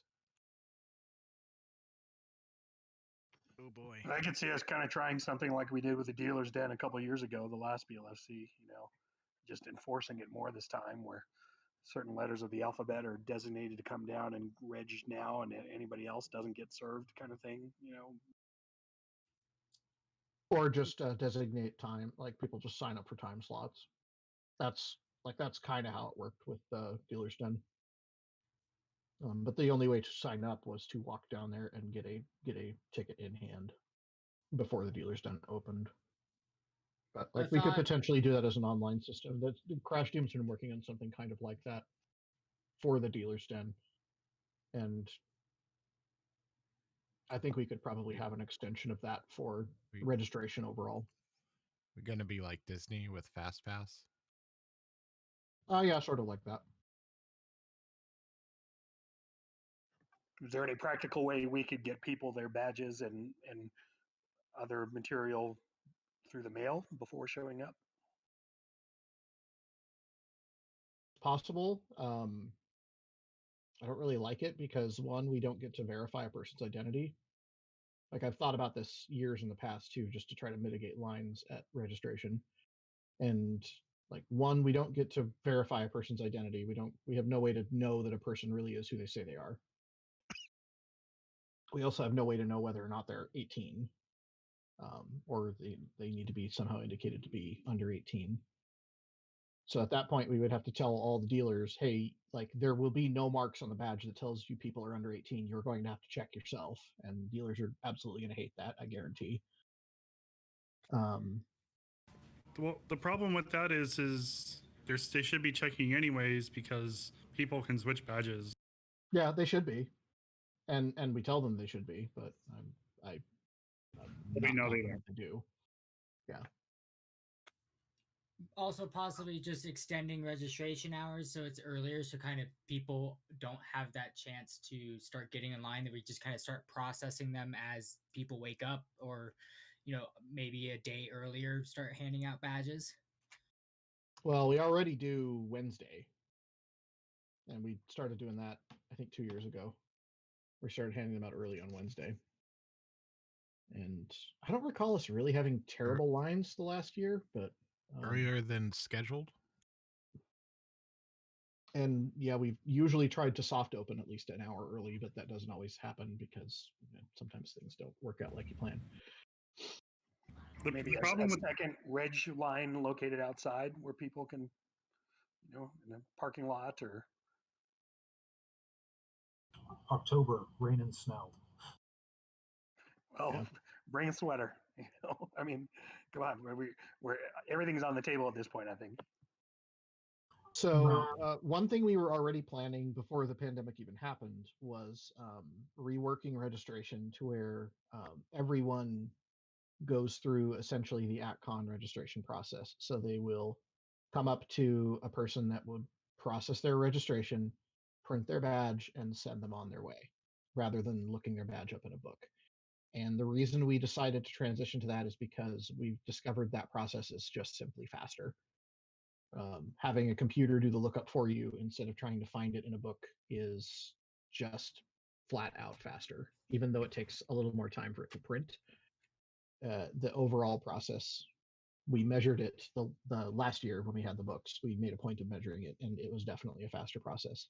Oh boy. I could see us kind of trying something like we did with the dealer's den a couple of years ago, the last BLFC, just enforcing it more this time, where certain letters of the alphabet are designated to come down and reg now, and anybody else doesn't get served, kind of thing. Or just designate time, like people just sign up for time slots. That's kind of how it worked with dealer's den. But the only way to sign up was to walk down there and get a ticket in hand before the dealer's den opened. But we could potentially do that as an online system. That Crash Team's been working on something kind of like that for the dealer's den, and I think we could probably have an extension of that for registration overall. We're going to be like Disney with Fast Pass. Yeah, sort of like that. is there any practical way we could get people their badges and other material through the mail before showing up? Possible. I don't really like it because one, we don't get to verify a person's identity. Like I've thought about this years in the past too, just to try to mitigate lines at registration. And like one, we don't get to verify a person's identity. We have no way to know that a person really is who they say they are. We also have no way to know whether or not they're 18, or they need to be somehow indicated to be under 18. So at that point, we would have to tell all the dealers, hey, like there will be no marks on the badge that tells you people are under 18. You're going to have to check yourself, and dealers are absolutely going to hate that, I guarantee. Well, the problem with that is they should be checking anyways because people can switch badges. Yeah, they should be, and we tell them they should be, but I'm We know they confident they do. Yeah. Also, possibly just extending registration hours so it's earlier, so kind of people don't have that chance to start getting in line. That we just kind of start processing them as people wake up, or maybe a day earlier start handing out badges. Well, we already do Wednesday, and we started doing that I think 2 years ago. We started handing them out early on Wednesday. And I don't recall us really having terrible lines the last year, but earlier than scheduled. And yeah, we've usually tried to soft open at least an hour early, but that doesn't always happen because sometimes things don't work out like you plan. Maybe a second reg line located outside where people can, in a parking lot or. October, rain and snow. Well, bring a sweater. I mean, come on, we're everything's on the table at this point, I think. So one thing we were already planning before the pandemic even happened was reworking registration to where everyone goes through essentially the AtCon registration process. So they will come up to a person that would process their registration, print their badge, and send them on their way, rather than looking their badge up in a book. And the reason we decided to transition to that is because we've discovered that process is just simply faster. Having a computer do the lookup for you instead of trying to find it in a book is just flat out faster, even though it takes a little more time for it to print. The overall process, we measured it the last year when we had the books. We made a point of measuring it, and it was definitely a faster process.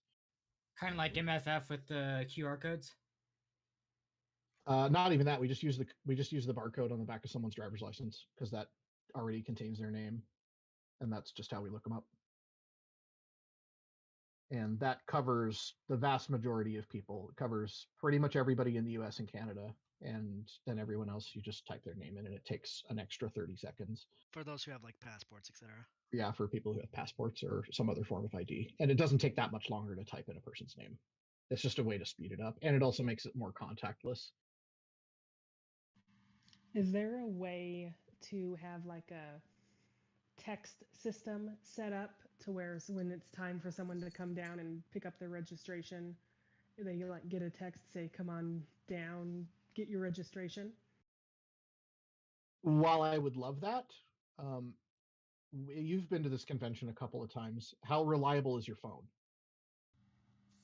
Kind of like MFF with the QR codes. Not even that. We just use the barcode on the back of someone's driver's license because that already contains their name, and that's just how we look them up. And that covers the vast majority of people. It covers pretty much everybody in the US and Canada. And then everyone else, you just type their name in, and it takes an extra 30 seconds. For those who have like passports, etc. Yeah, for people who have passports or some other form of ID. And it doesn't take that much longer to type in a person's name. It's just a way to speed it up. And it also makes it more contactless. Is there a way to have like a text system set up to where when it's time for someone to come down and pick up their registration, they like get a text say, come on down, get your registration? While I would love that, you've been to this convention a couple of times. How reliable is your phone?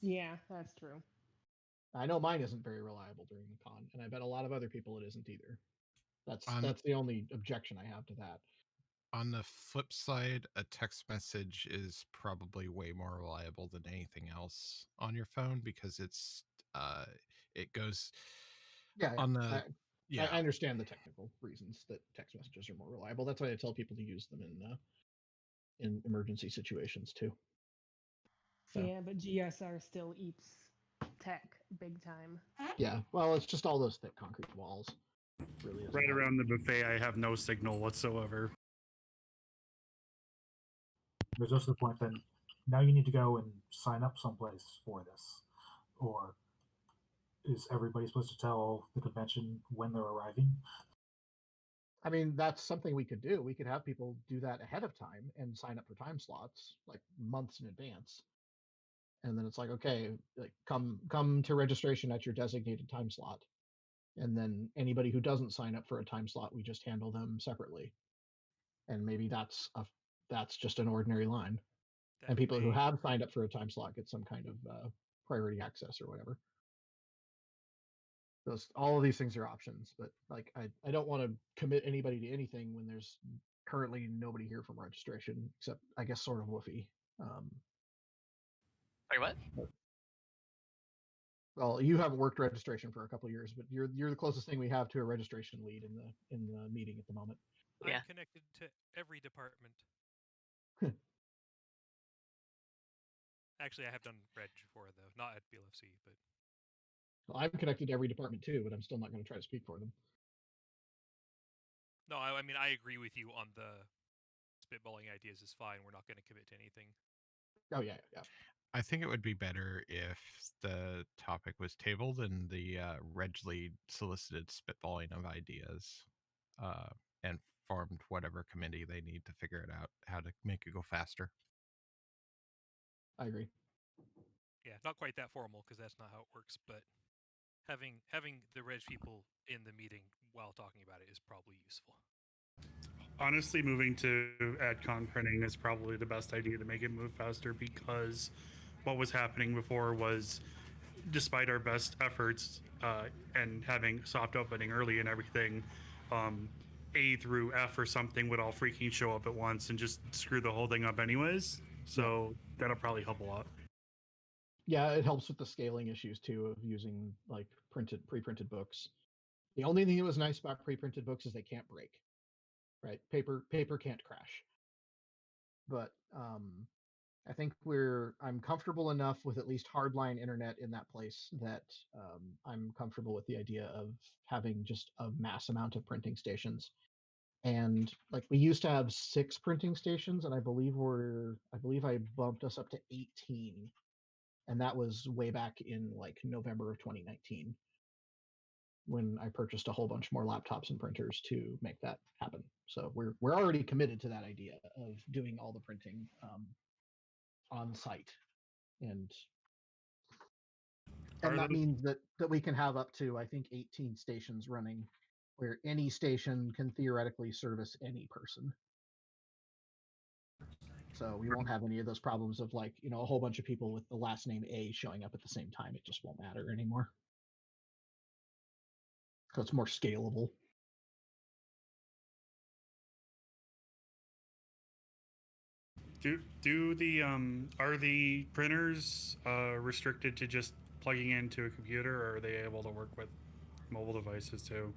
Yeah, that's true. I know mine isn't very reliable during the con, and I bet a lot of other people it isn't either. That's the only objection I have to that. On the flip side, a text message is probably way more reliable than anything else on your phone because it goes on the I understand the technical reasons that text messages are more reliable. That's why I tell people to use them in emergency situations too. So. Yeah, but GSR still eats tech big time. Yeah, well, it's just all those thick concrete walls. Really is right around the buffet, I have no signal whatsoever. There's also the point that now you need to go and sign up someplace for this, or is everybody supposed to tell the convention when they're arriving? I mean, that's something we could do. We could have people do that ahead of time and sign up for time slots, like months in advance. and then it's like, okay, like come to registration at your designated time slot, and then anybody who doesn't sign up for a time slot, we just handle them separately, and maybe that's just an ordinary line, That and people who may have signed up for a time slot get some kind of priority access or whatever. Those all of these things are options, but like I don't want to commit anybody to anything when there's currently nobody here from registration except I guess sort of Woofy. Wait, what? Well, you haven't worked registration for a couple of years, but you're the closest thing we have to a registration lead in the meeting at the moment. Yeah. I'm connected to every department. Actually, I have done reg before though, not at BLFC, but Well, I'm connected to every department too, but I'm still not going to try to speak for them. no, I mean I agree with you on the spitballing ideas is fine. We're not going to commit to anything. Oh yeah, yeah. I think it would be better if the topic was tabled and the reg lead solicited spitballing of ideas and formed whatever committee they need to figure it out how to make it go faster. I agree. Yeah, not quite that formal because that's not how it works, but having the reg people in the meeting while talking about it is probably useful. Honestly, moving to AdCon printing is probably the best idea to make it move faster, because what was happening before was, despite our best efforts and having soft opening early and everything, A through F or something would all freaking show up at once and just screw the whole thing up anyways. So that'll probably help a lot. Yeah, it helps with the scaling issues too of using like pre-printed books. The only thing that was nice about pre-printed books is they can't break. Right? Paper can't crash. But I think I'm comfortable enough with at least hardline internet in that place that I'm comfortable with the idea of having just a mass amount of printing stations. And like we used to have 6 printing stations, and I believe I bumped us up to 18, and that was way back in like November of 2019 when I purchased a whole bunch more laptops and printers to make that happen. So we're already committed to that idea of doing all the printing on site, and that means that we can have up to I think 18 stations running, where any station can theoretically service any person. So we won't have any of those problems of like, a whole bunch of people with the last name A showing up at the same time. It just won't matter anymore. So it's more scalable. Do the are the printers restricted to just plugging into a computer, or are they able to work with mobile devices too?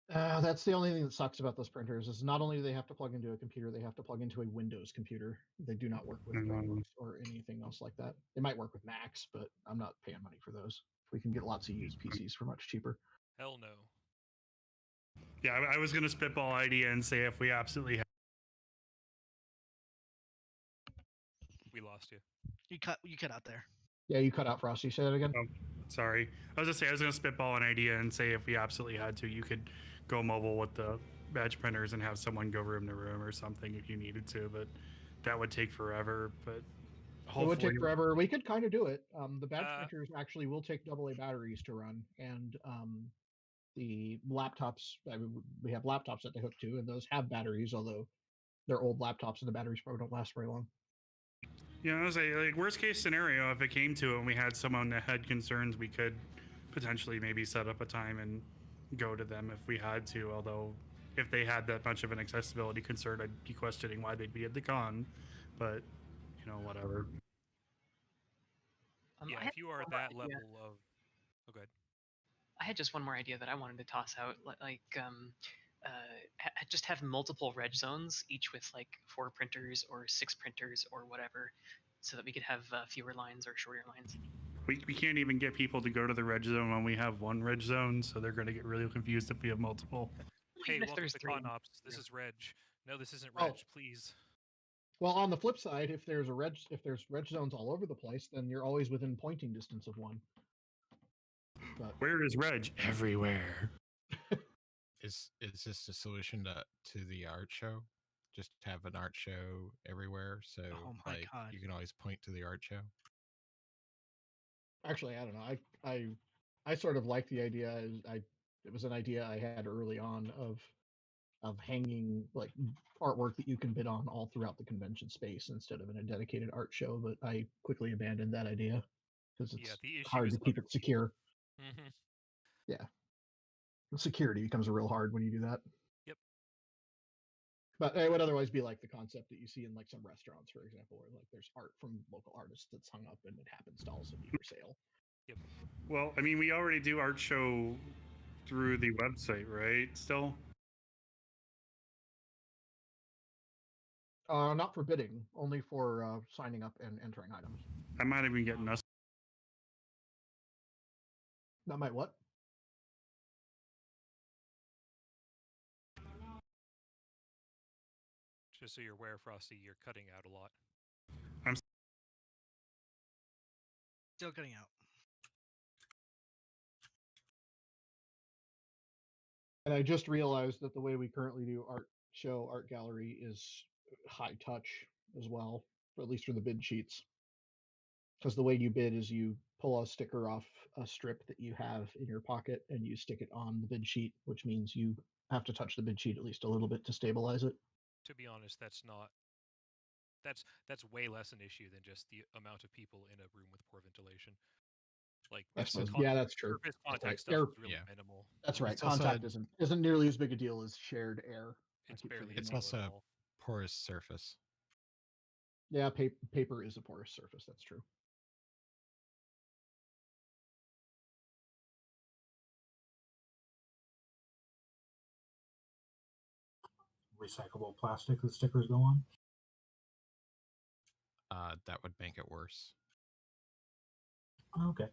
That's the only thing that sucks about those printers is not only do they have to plug into a computer, they have to plug into a Windows computer. They do not work with Chromebooks or anything else like that. They might work with Macs, but I'm not paying money for those. We can get lots of used PCs for much cheaper. Hell no. Yeah, I was going to spitball idea and say if we absolutely have. We lost you. You cut out there. Yeah, you cut out, Frosty. Say that again. Oh, sorry. I was going to spitball an idea and say if we absolutely had to, you could go mobile with the badge printers and have someone go room to room or something if you needed to, but that would take forever. But it would take forever. We could kind of do it. The badge printers actually will take AA batteries to run, and the laptops, we have laptops that they hook to, and those have batteries, although they're old laptops and the batteries probably don't last very long. Yeah, I was like worst case scenario, if it came to it and we had someone that had concerns, we could potentially maybe set up a time and go to them if we had to. Although, if they had that much of an accessibility concern, I'd be questioning why they'd be at the con. But whatever. Yeah, if you are that level of, oh, go ahead. I had just one more idea that I wanted to toss out, just have multiple reg zones, each with like 4 printers or 6 printers or whatever, so that we could have fewer lines or shorter lines. We can't even get people to go to the reg zone when we have one reg zone, so they're going to get really confused if we have multiple. Hey, welcome to Con Ops. This is Reg. No, this isn't Reg, please. Well, on the flip side, if there's reg zones all over the place, then you're always within pointing distance of one. But where is Reg? Everywhere. Is this a solution to the art show? Just have an art show everywhere, so God. you can always point to the art show. Actually, I don't know. I sort of like the idea. It was an idea I had early on of hanging like artwork that you can bid on all throughout the convention space instead of in a dedicated art show. But I quickly abandoned that idea because Yeah, it's the issue hard is to keep other it secure. Mm-hmm. Yeah, security becomes real hard when you do that. Yep. But it would otherwise be like the concept that you see in like some restaurants, for example, where like there's art from local artists that's hung up and it happens to also be for sale. Yep. Well, I mean, we already do art show through the website, right? Still. Not for bidding, only for signing up and entering items. I might even get us. That might what? Just so you're aware, Frosty, you're cutting out a lot. I'm Still cutting out. And I just realized that the way we currently do art gallery is high touch as well, at least for the bid sheets. Because the way you bid is you pull a sticker off a strip that you have in your pocket and you stick it on the bid sheet, which means you have to touch the bid sheet at least a little bit to stabilize it. To be honest, that's way less an issue than just the amount of people in a room with poor ventilation. Like Yeah, that's true. surface That's contact right. stuff Air, is really minimal. That's right. It's also Contact isn't nearly as big a deal as shared air. It's barely a It's deal also at a all. porous surface. Yeah, paper is a porous surface. That's true. Recyclable plastic the stickers go on. That would make it worse. Okay.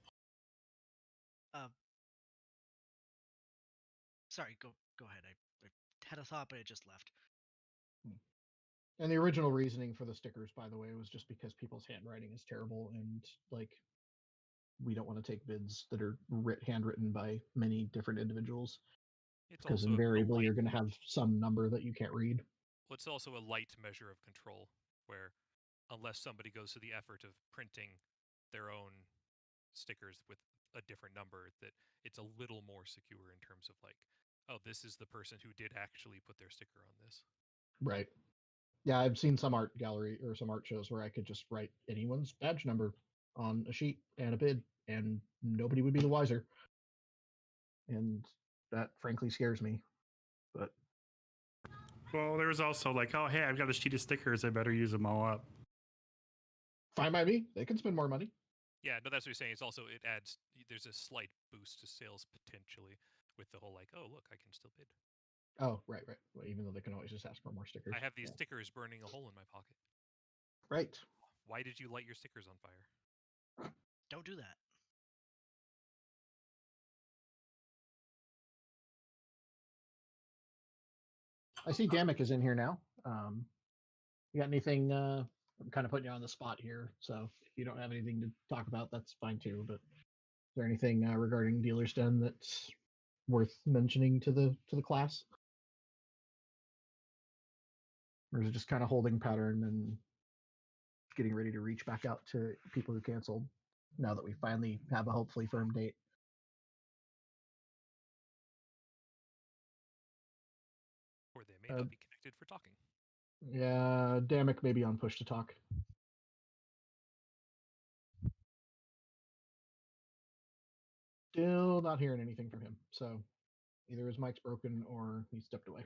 Sorry, go ahead. I had a thought, but it just left. And the original reasoning for the stickers, by the way, was just because people's handwriting is terrible, and like we don't want to take bids that are handwritten by many different individuals. It's because also invariably you're going to have some number that you can't read. Well, it's also a light measure of control, where unless somebody goes to the effort of printing their own stickers with a different number, that it's a little more secure in terms of like, oh, this is the person who did actually put their sticker on this. Right. Yeah, I've seen some art gallery or some art shows where I could just write anyone's badge number on a sheet and a bid, and nobody would be the wiser. And that frankly scares me. But well, there was also like, oh, hey, I've got a sheet of stickers. I better use them all up. Fine by me. They can spend more money. Yeah, no, that's what you're saying. It's also it adds. There's a slight boost to sales potentially with the whole like, oh, look, I can still bid. Oh, right. Well, even though they can always just ask for more stickers. I have these stickers burning a hole in my pocket. Right. Why did you light your stickers on fire? Don't do that. I see Damek is in here now. You got anything? I'm kind of putting you on the spot here, so if you don't have anything to talk about, that's fine too. But is there anything regarding Dealer's Den that's worth mentioning to the class, or is it just kind of holding pattern and getting ready to reach back out to people who canceled now that we finally have a hopefully firm date? Or they may not be connected for talking. Yeah, Damek may be on push to talk. Still not hearing anything from him. So either his mic's broken or he stepped away.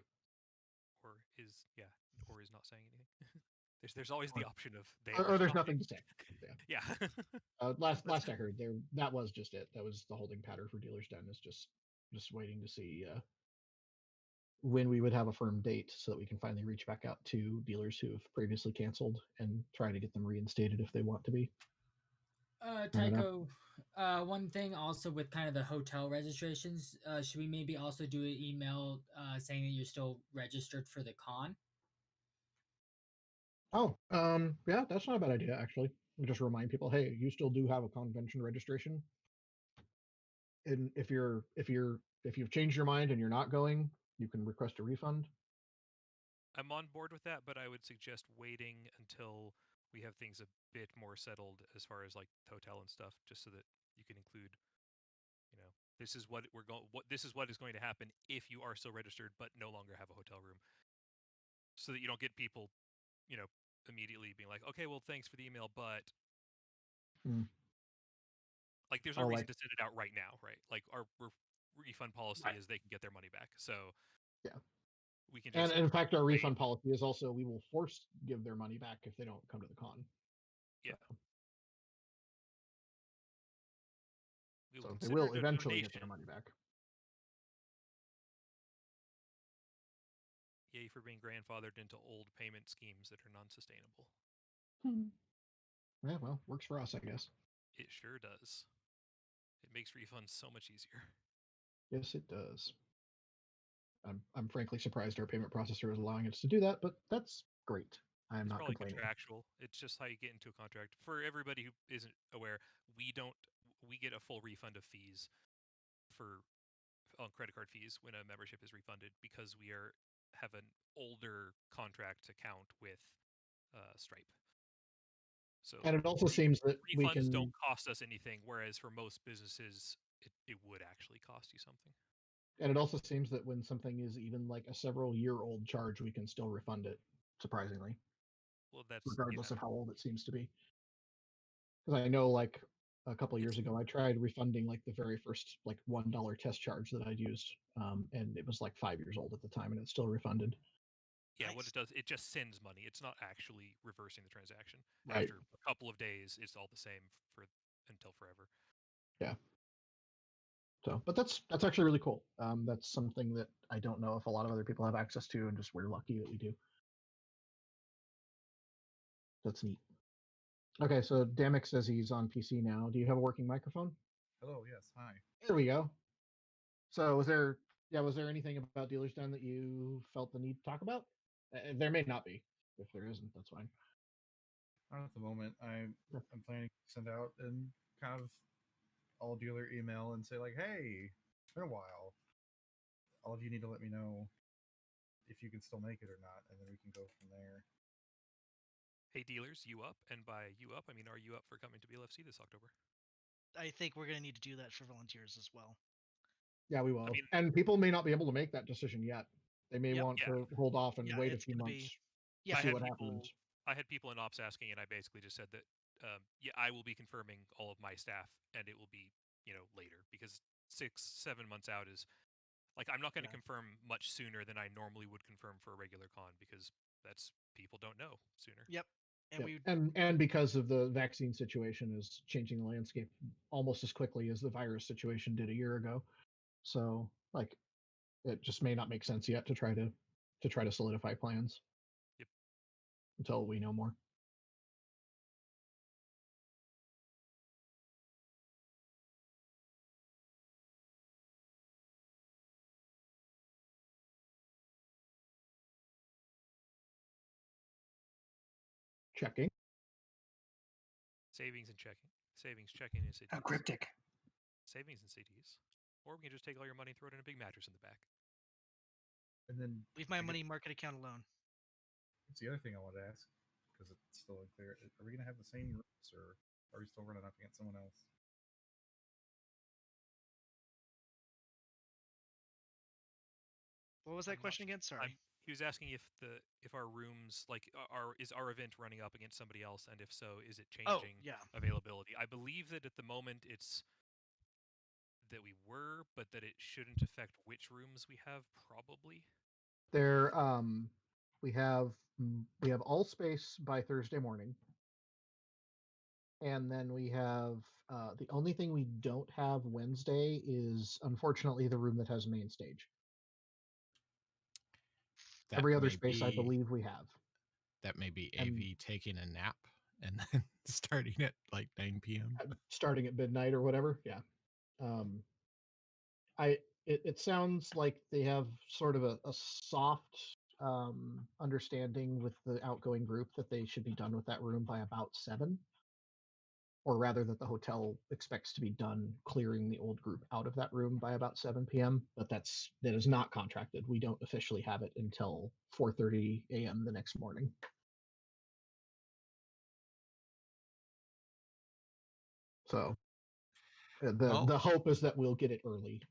Or is not saying anything. there's always the option of they or there's nothing to say. Yeah. Last I heard, that was just it. That was the holding pattern for Dealer's Den, is just waiting to see when we would have a firm date so that we can finally reach back out to dealers who have previously canceled and try to get them reinstated if they want to be. Tycho, one thing also with kind of the hotel registrations, should we maybe also do an email saying that you're still registered for the con? Oh, yeah, that's not a bad idea actually. We just remind people, hey, you still do have a convention registration, and if you've changed your mind and you're not going, you can request a refund. I'm on board with that, but I would suggest waiting until we have things a bit more settled as far as like the hotel and stuff, just so that You can include, this is what we're going. This is what is going to happen if you are still registered but no longer have a hotel room, so that you don't get people, immediately being like, okay, well, thanks for the email, but Hmm. like, there's no Oh, reason like to send it out right now, right? Like, our refund policy Right. is they can get their money back, so Yeah. we can And just in fact, our say, refund policy is also we will force give their money back if they don't come to the con. yeah, So, we will so they consider will it a eventually get donation. their money back. Yay for being grandfathered into old payment schemes that are non-sustainable. Yeah, well, works for us, I guess. It sure does. It makes refunds so much easier. Yes, it does. I'm frankly surprised our payment processor is allowing us to do that, but that's great. I'm It's not probably complaining. contractual. It's just how you get into a contract. For everybody who isn't aware, we get a full refund of fees on credit card fees when a membership is refunded, because we have an older contract account with Stripe. So And it also seems that we refunds don't can, cost us anything, whereas for most businesses, it would actually cost you something. and it also seems that when something is even like a several-year-old charge, we can still refund it, surprisingly, Well, that's regardless of how old it seems to be. Because I know, like a couple years ago, I tried refunding like the very first like $1 test charge that I'd used, and it was like 5 years old at the time, and it's still refunded. Yeah, what it does, it just sends money. It's not actually reversing the transaction. Right. After a couple of days, it's all the same until forever. Yeah. So, but that's actually really cool. That's something that I don't know if a lot of other people have access to, and just we're lucky that we do. That's neat. Okay, so Damek says he's on PC now. Do you have a working microphone? Hello, yes, hi. There we go. So was there anything about Dealer's Den that you felt the need to talk about? There may not be. If there isn't, that's fine. Not at the moment. I'm planning to send out and kind of all dealer email and say like, hey, it's been a while. All of you need to let me know if you can still make it or not, and then we can go from there. Hey dealers, you up? And by you up, I mean, are you up for coming to BLFC this October? I think we're going to need to do that for volunteers as well. Yeah, we will. I mean, and people may not be able to make that decision yet. They may Yep. want Yeah. to hold off and Yeah, wait a it's few gonna months be- to I see had what people. happens. I had people in ops asking, and I basically just said that, yeah, I will be confirming all of my staff, and it will be, later, because 6-7 months out is like, I'm not going to Yeah. confirm much sooner than I normally would confirm for a regular con, because that's people don't know sooner. Yep. And Yep. we and because of the vaccine situation is changing the landscape almost as quickly as the virus situation did a year ago. So like it just may not make sense yet to try to solidify plans. Yep. Until we know more. Checking. Savings and checking. Savings, checking, and How CDs. cryptic. Savings and CDs. Or we can just take all your money and throw it in a big mattress in the back. And then leave my money market account alone. That's the other thing I wanted to ask, because it's still unclear. Are we going to have the same rooms, or are we still running up against someone else? What was that question again? Sorry. He was asking if our rooms, like, is our event running up against somebody else, and if so, is it changing availability? I believe that at the moment it's that we were, but that it shouldn't affect which rooms we have, probably. There we have all space by Thursday morning. And then we have the only thing we don't have Wednesday is unfortunately the room that has main stage. Every other space I believe we have. That may be AV taking a nap and then starting at like 9 p.m. Starting at midnight or whatever. Yeah. It sounds like they have sort of a soft understanding with the outgoing group that they should be done with that room by about 7. Or rather that the hotel expects to be done clearing the old group out of that room by about 7 p.m. But that is not contracted. We don't officially have it until 4:30 a.m. the next morning. So The hope is that we'll get it early,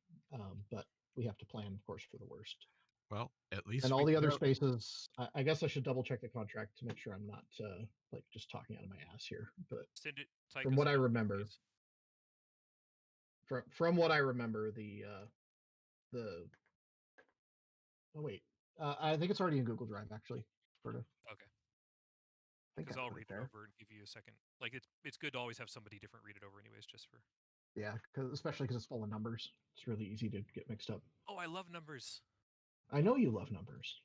but we have to plan, of course, for the worst. Well, at least And all we the other know- spaces, I guess I should double check the contract to make sure I'm not like just talking out of my ass here. But Send it. from what I remember, from what I remember, the oh wait, I think it's already in Google Drive actually. Sort of. Okay. I think Because I I'll put read it there. over and give you a second. Like it's good to always have somebody different read it over, anyways, just for. Yeah, especially because it's full of numbers. It's really easy to get mixed up. Oh, I love numbers. I know you love numbers.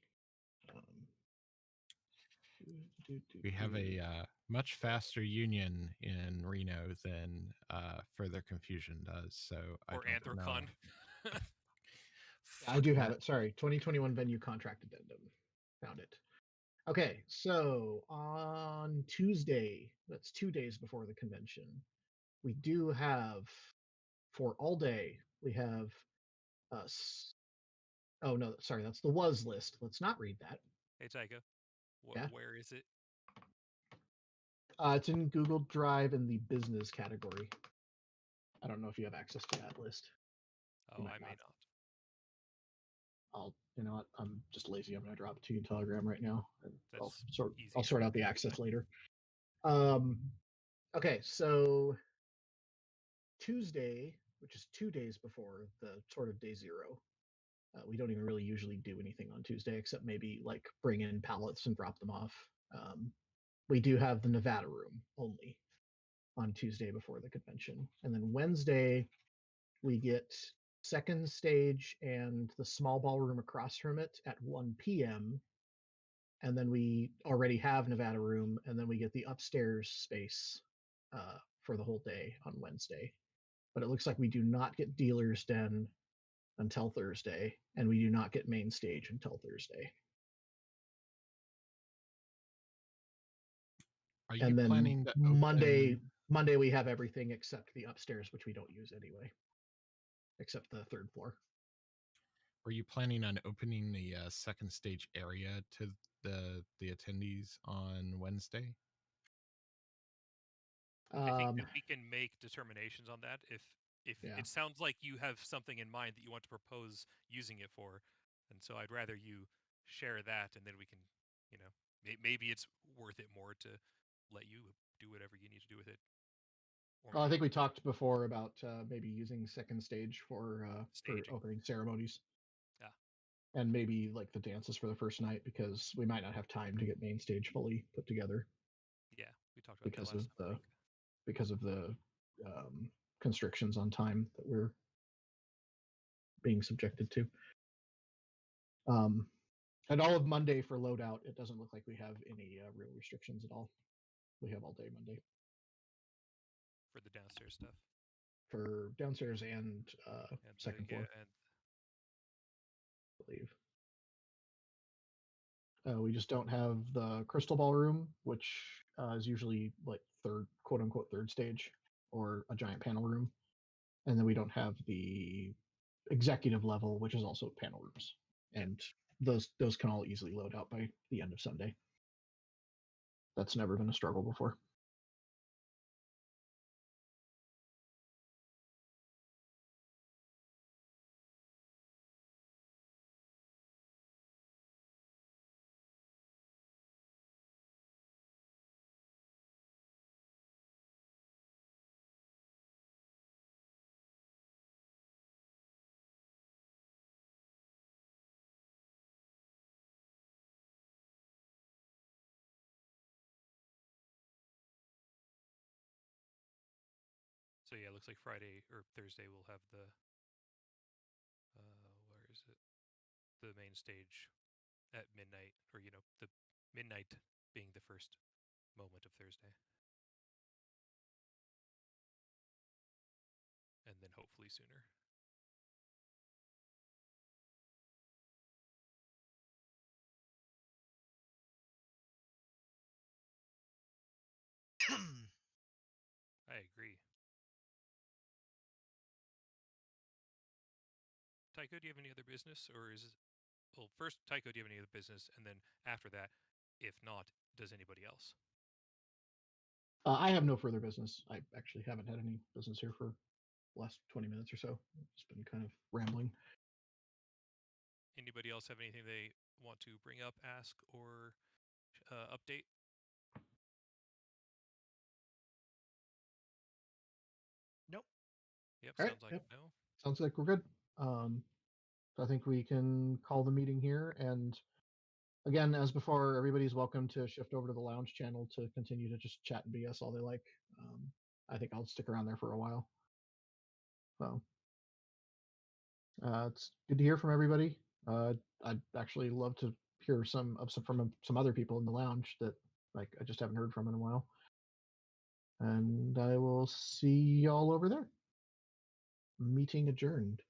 We have a much faster union in Reno than Further Confusion does. So Or I don't know. Anthrocon. I do have it. Sorry, 2021 venue contract addendum. Found it. Okay, so on Tuesday, that's 2 days before the convention, we do have for all day. We have oh no, sorry, that's the was list. Let's not read that. Hey, Tycho. Yeah? Where is it? It's in Google Drive in the business category. I don't know if you have access to that list. Oh, I may not. You know what? I'm just lazy. I'm gonna drop it to you in Telegram right now. And I'll That's sort out the access later. Okay, so Tuesday, which is 2 days before the sort of day zero. We don't even really usually do anything on Tuesday except maybe like bring in pallets and drop them off. We do have the Nevada room only on Tuesday before the convention. And then Wednesday, we get second stage and the small ballroom across from it at 1 p.m. And then we already have Nevada room, and then we get the upstairs space for the whole day on Wednesday. But it looks like we do not get dealer's den until Thursday, and we do not get main stage until Thursday. Are you And then planning to Monday we have everything except the upstairs, which we don't use anyway, except the third floor. Were you planning on opening the second stage area to the attendees on Wednesday? I think that we can make determinations on that if Yeah. it sounds like you have something in mind that you want to propose using it for, and so I'd rather you share that, and then we can, you know, maybe it's worth it more to let you do whatever you need to do with it. Well, I think we talked before about maybe using second stage for Staging. opening ceremonies. Yeah. And maybe like the dances for the first night, because we might not have time to get main stage fully put together. Yeah, we talked about because that last of time. the constrictions on time that we're being subjected to. And all of Monday for loadout, it doesn't look like we have any real restrictions at all. We have all day Monday For the downstairs stuff. for downstairs and second floor. And I believe. We just don't have the crystal ballroom, which is usually like third, quote unquote, third stage, or a giant panel room. And then we don't have the executive level, which is also panel rooms. And those can all easily load out by the end of Sunday. That's never been a struggle before. so yeah, it looks like Friday or Thursday we'll have the where is it? The main stage at midnight, or the midnight being the first moment of Thursday. And then hopefully sooner. I agree. Tycho, do you have any other business, or is it? Well, first, Tycho, do you have any other business, and then after that, if not, does anybody else? I have no further business. I actually haven't had any business here for last 20 minutes or so. It's been kind of rambling. Anybody else have anything they want to bring up, ask, or update? Nope. Yep, All right, sounds like yep. no. Sounds like we're good. So I think we can call the meeting here. And again, as before, everybody's welcome to shift over to the lounge channel to continue to just chat and BS all they like. I think I'll stick around there for a while. So it's good to hear from everybody. I'd actually love to hear from some other people in the lounge that like I just haven't heard from in a while. And I will see y'all over there. Meeting adjourned.